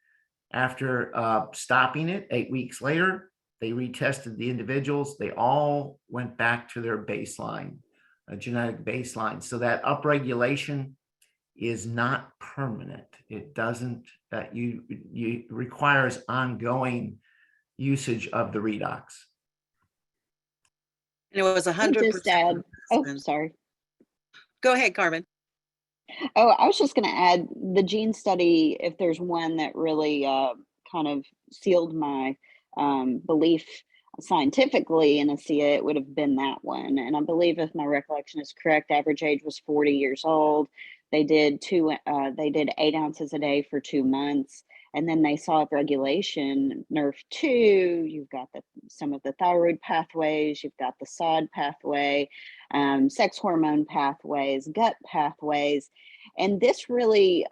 S5: after stopping it 8 weeks later, they retested the individuals. They all went back to their baseline, a genetic baseline. So that upregulation is not permanent. It doesn't, you requires ongoing usage of the redox.
S2: And it was 100%.
S3: Just add, oh, sorry.
S2: Go ahead, Carmen.
S3: Oh, I was just going to add the gene study, if there's one that really kind of sealed my belief scientifically in ASEA, it would have been that one. And I believe, if my recollection is correct, average age was 40 years old. They did 8 ounces a day for 2 months. And then they saw upregulation, NRF2, you've got some of the thyroid pathways, you've got the SOD pathway, sex hormone pathways, gut pathways. And this really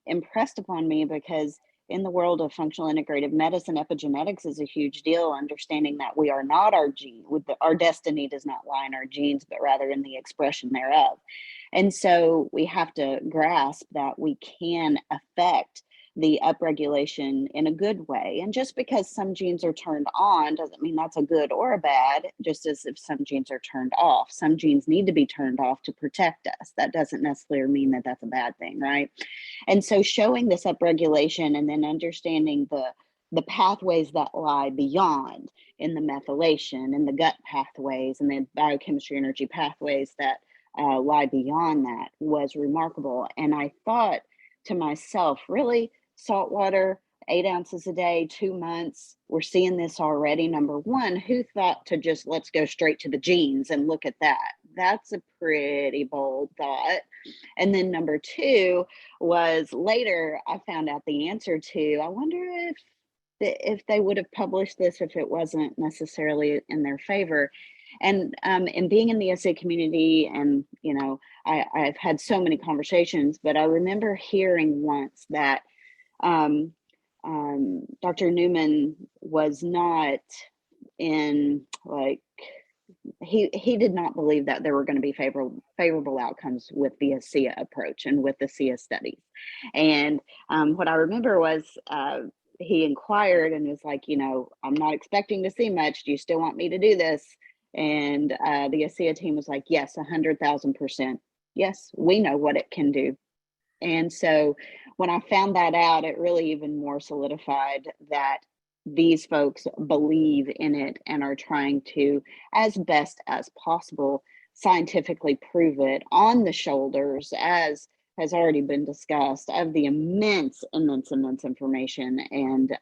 S3: impressed upon me, because in the world of functional integrative medicine, epigenetics is a huge deal, understanding that we are not our gene, our destiny does not lie in our genes, but rather in the expression thereof. And so we have to grasp that we can affect the upregulation in a good way. And just because some genes are turned on doesn't mean that's a good or a bad, just as if some genes are turned off. Some genes need to be turned off to protect us. That doesn't necessarily mean that that's a bad thing, right? And so showing this upregulation and then understanding the pathways that lie beyond in the methylation and the gut pathways and the biochemistry energy pathways that lie beyond that was remarkable. And I thought to myself, really, saltwater, 8 ounces a day, 2 months, we're seeing this already. Number one, who thought to just let's go straight to the genes and look at that? That's a pretty bold thought. And then number two was, later I found out the answer to, I wonder if they would have published this if it wasn't necessarily in their favor. And being in the ASEA community, and you know, I've had so many conversations, but I remember hearing once that Dr. Newman was not in, like, he did not believe that there were going to be favorable outcomes with the ASEA approach and with the ASEA studies. And what I remember was he inquired and was like, you know, I'm not expecting to see much. Do you still want me to do this? And the ASEA team was like, yes, 100,000%. Yes, we know what it can do. And so when I found that out, it really even more solidified that these folks believe in it and are trying to, as best as possible, scientifically prove it on the shoulders, as has already been discussed, of the immense information and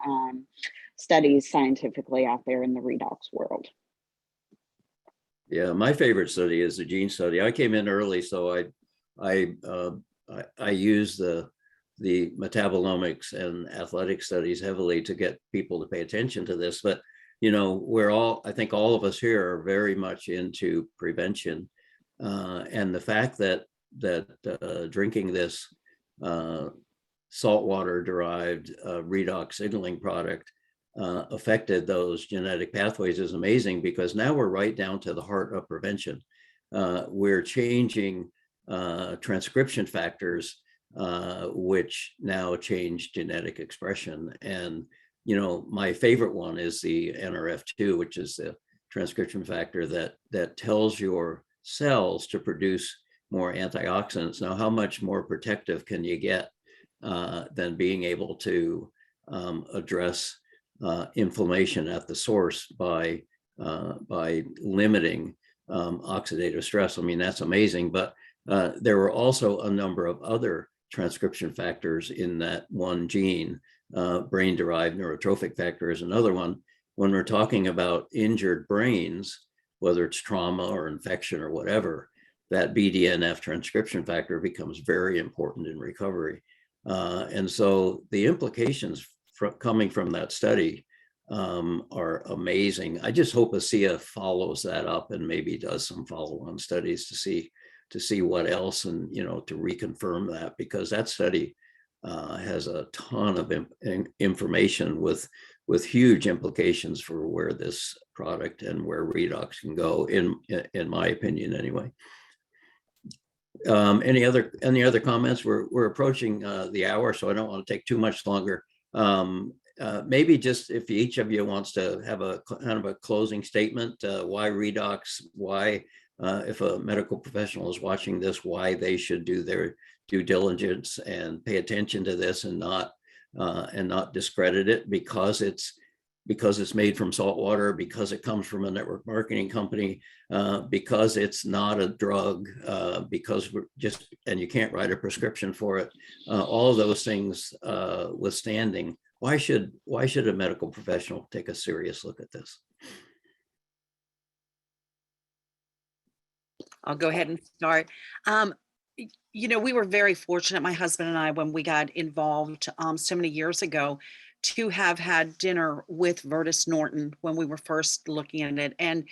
S3: studies scientifically out there in the redox world.
S1: Yeah, my favorite study is the gene study. I came in early, so I use the metabolomics and athletic studies heavily to get people to pay attention to this. But I think all of us here are very much into prevention, and the fact that drinking this saltwater derived redox signaling product affected those genetic pathways is amazing, because now we're right down to the heart of prevention. We're changing transcription factors, which now change genetic expression. And, my favorite one is the NRF2, which is the transcription factor that tells your cells to produce more antioxidants. Now, how much more protective can you get than being able to address inflammation at the source by limiting oxidative stress? I mean, that's amazing. But there were also a number of other transcription factors in that one gene. Brain-derived neurotrophic factor is another one. When we're talking about injured brains, whether it's trauma or infection or whatever, that BDNF transcription factor becomes very important in recovery. And so the implications coming from that study are amazing. I just hope ASEA follows that up and maybe does some follow-on studies to see what else, and to reconfirm that, because that study has a ton of information with huge implications for where this product and where redox can go, in my opinion anyway. Any other comments? We're approaching the hour, so I don't want to take too much longer. Maybe just if each of you wants to have a kind of a closing statement, why redox, why if a medical professional is watching this, why they should do their due diligence and pay attention to this, and not discredit it because it's made from salt water, because it comes from a network marketing company, because it's not a drug, because and you can't write a prescription for it. All of those things withstanding, why should a medical professional take a serious look at this?
S2: I'll go ahead and start. We were very fortunate, my husband and I, when we got involved so many years ago, to have had dinner with Virtus Norton when we were first looking at it. And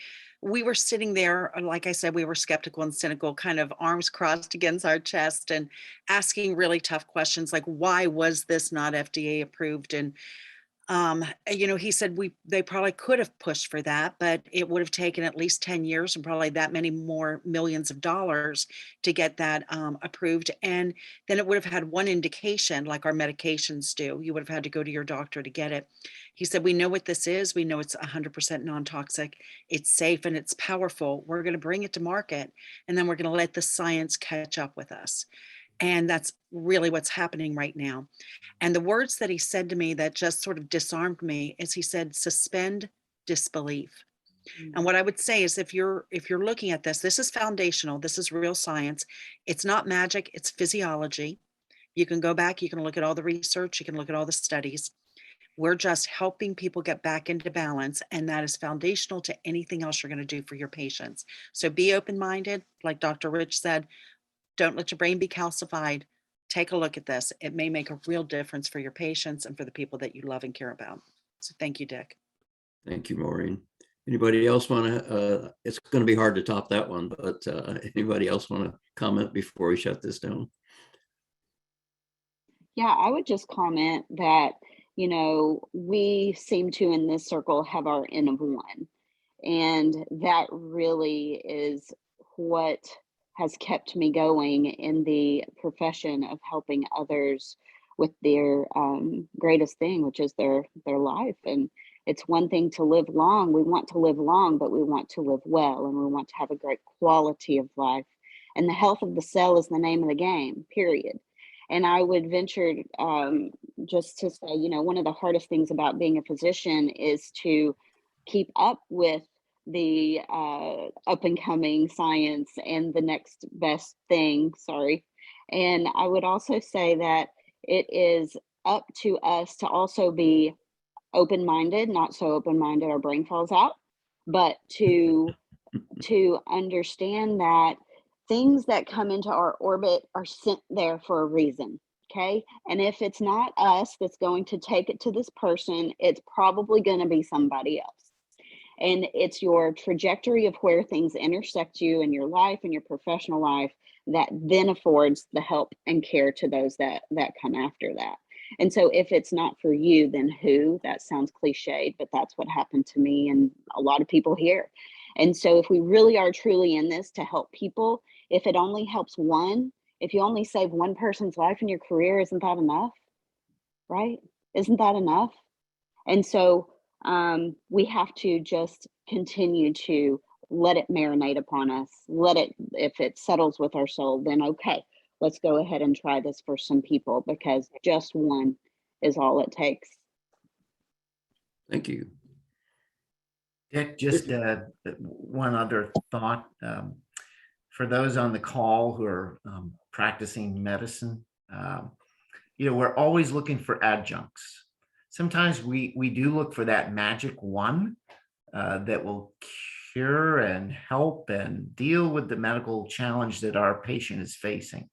S2: we were sitting there, like I said, we were skeptical and cynical, kind of arms crossed against our chest and asking really tough questions like, why was this not FDA approved? And he said they probably could have pushed for that, but it would have taken at least 10 years and probably that many more millions of dollars to get that approved. And then it would have had one indication like our medications do. You would have had to go to your doctor to get it. He said, we know what this is. We know it's 100% non-toxic. It's safe and it's powerful. We're going to bring it to market, and then we're going to let the science catch up with us. And that's really what's happening right now. And the words that he said to me that just sort of disarmed me is he said, suspend disbelief. Mm-hmm. And what I would say is if you're looking at this is foundational. This is real science. It's not magic. It's physiology. You can go back. You can look at all the research. You can look at all the studies. We're just helping people get back into balance. And that is foundational to anything else you're going to do for your patients. So be open-minded. Like Dr. Rich said, don't let your brain be calcified. Take a look at this. It may make a real difference for your patients and for the people that you love and care about. So thank you, Dick.
S1: Thank you, Maureen. Anybody else want to, it's going to be hard to top that one, but anybody else want to comment before we shut this down?
S3: Yeah, I would just comment that, we seem to in this circle have our N of one. And that really is what has kept me going in the profession of helping others with their greatest thing, which is their life. And it's one thing to live long. We want to live long, but we want to live well, and we want to have a great quality of life. And the health of the cell is the name of the game, period. And I would venture just to say, one of the hardest things about being a physician is to keep up with the up and coming science and the next best thing. And I would also say that it is up to us to also be open-minded, not so open-minded our brain falls out, but to understand that things that come into our orbit are sent there for a reason. Okay. And if it's not us that's going to take it to this person, it's probably going to be somebody else. And it's your trajectory of where things intersect you in your life and your professional life that then affords the help and care to those that come after that. And so if it's not for you, then who? That sounds cliched, but that's what happened to me and a lot of people here. And so if we really are truly in this to help people, if it only helps one, if you only save one person's life in your career, isn't that enough? Right? Isn't that enough? And so we have to just continue to let it marinate upon us. Let it, if it settles with our soul, then okay, let's go ahead and try this for some people, because just one is all it takes.
S1: Thank you.
S5: Dick, just one other thought. For those on the call who are practicing medicine, we're always looking for adjuncts. Sometimes we do look for that magic one that will cure and help and deal with the medical challenge that our patient is facing.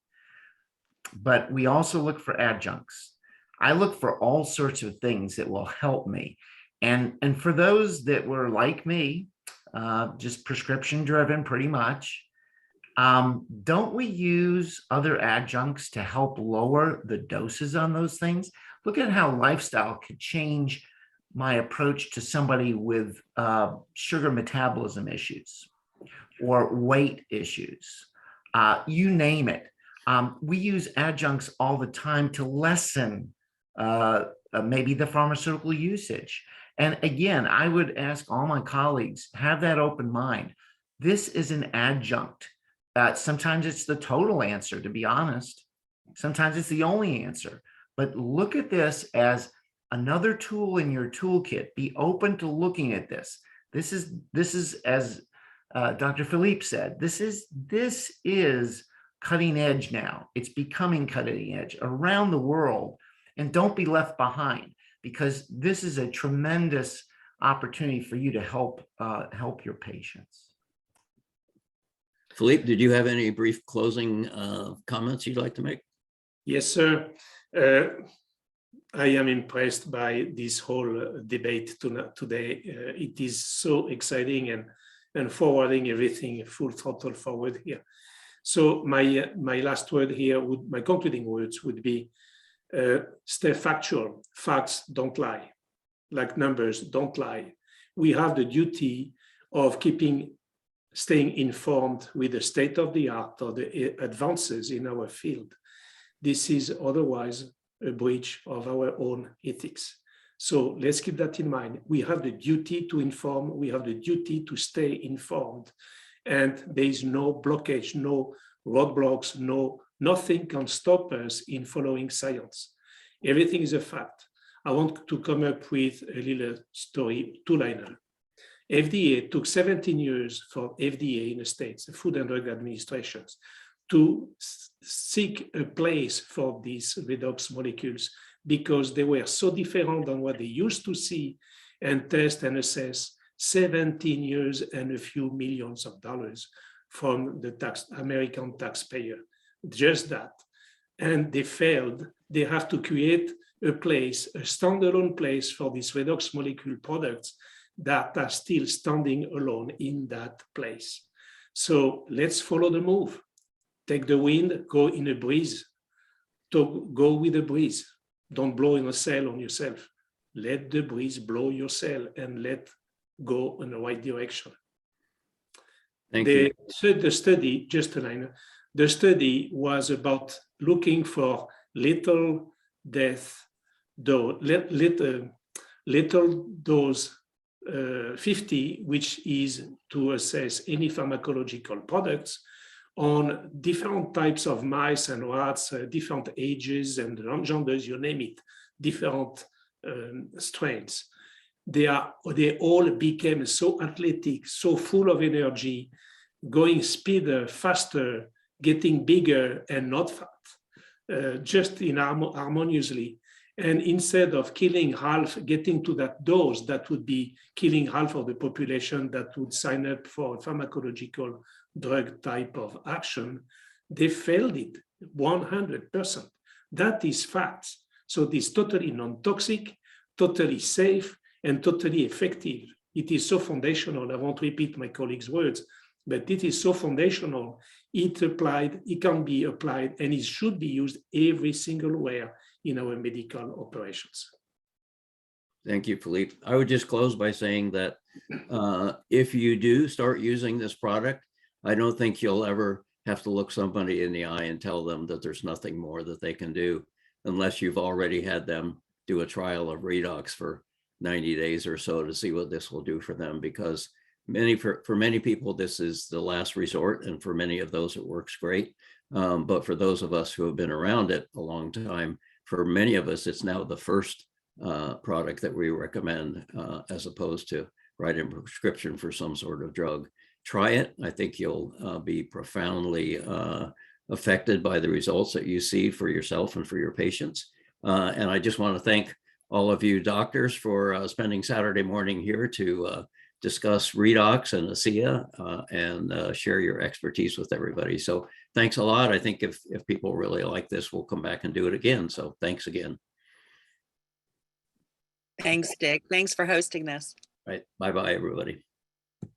S5: But we also look for adjuncts. I look for all sorts of things that will help me. And for those that were like me, just prescription driven pretty much, don't we use other adjuncts to help lower the doses on those things? Look at how lifestyle could change my approach to somebody with sugar metabolism issues or weight issues, you name it. We use adjuncts all the time to lessen maybe the pharmaceutical usage. And again, I would ask all my colleagues, have that open mind. This is an adjunct. Sometimes it's the total answer, to be honest. Sometimes it's the only answer. But look at this as another tool in your toolkit. Be open to looking at this. This is as Dr. Philippe said, this is cutting edge now. It's becoming cutting edge around the world. And don't be left behind, because this is a tremendous opportunity for you to help your patients.
S1: Philippe, did you have any brief closing comments you'd like to make?
S4: Yes, sir. I am impressed by this whole debate today. It is so exciting and forwarding everything full throttle forward here. So my last word here, my concluding words would be, stay factual. Facts don't lie, like numbers don't lie. We have the duty of staying informed with the state of the art or the advances in our field. This is otherwise a breach of our own ethics. So let's keep that in mind. We have the duty to inform, we have the duty to stay informed, and there is no blockage, no roadblocks, nothing can stop us in following science. Everything is a fact. I want to come up with a little story, two-liner. FDA took 17 years for FDA in the States, the Food and Drug Administration, to seek a place for these redox molecules, because they were so different than what they used to see and test and assess. 17 years and a few millions of dollars from the American taxpayer, just that. And they failed. They have to create a place, a standalone place for these redox molecule products that are still standing alone in that place. So let's follow the move. Take the wind, go in a breeze. Go with the breeze. Don't blow in a sail on yourself. Let the breeze blow your sail and let go in the right direction.
S1: Thank you.
S4: The study, just a line, the study was about looking for little dose 50, which is to assess any pharmacological products on different types of mice and rats, different ages and genders, you name it, different strains. They all became so athletic, so full of energy, going speeder, faster, getting bigger and not fat, just harmoniously. And instead of killing half, getting to that dose, that would be killing half of the population that would sign up for a pharmacological drug type of action, they failed it 100%. That is facts. So it is totally non-toxic, totally safe, and totally effective. It is so foundational. I won't repeat my colleague's words, but it is so foundational. It can be applied, and it should be used every single where in our medical operations.
S1: Thank you, Philippe. I would just close by saying that if you do start using this product, I don't think you'll ever have to look somebody in the eye and tell them that there's nothing more that they can do, unless you've already had them do a trial of Redox for 90 days or so to see what this will do for them, because for many people, this is the last resort, and for many of those, it works great. But for those of us who have been around it a long time, for many of us, it's now the first product that we recommend, as opposed to writing a prescription for some sort of drug. Try it. I think you'll be profoundly affected by the results that you see for yourself and for your patients. And I just want to thank all of you doctors for spending Saturday morning here to discuss Redox and ASEA and share your expertise with everybody. So thanks a lot. I think if people really like this, we'll come back and do it again. So thanks again.
S2: Thanks, Dick. Thanks for hosting this.
S1: Right. Bye-bye, everybody.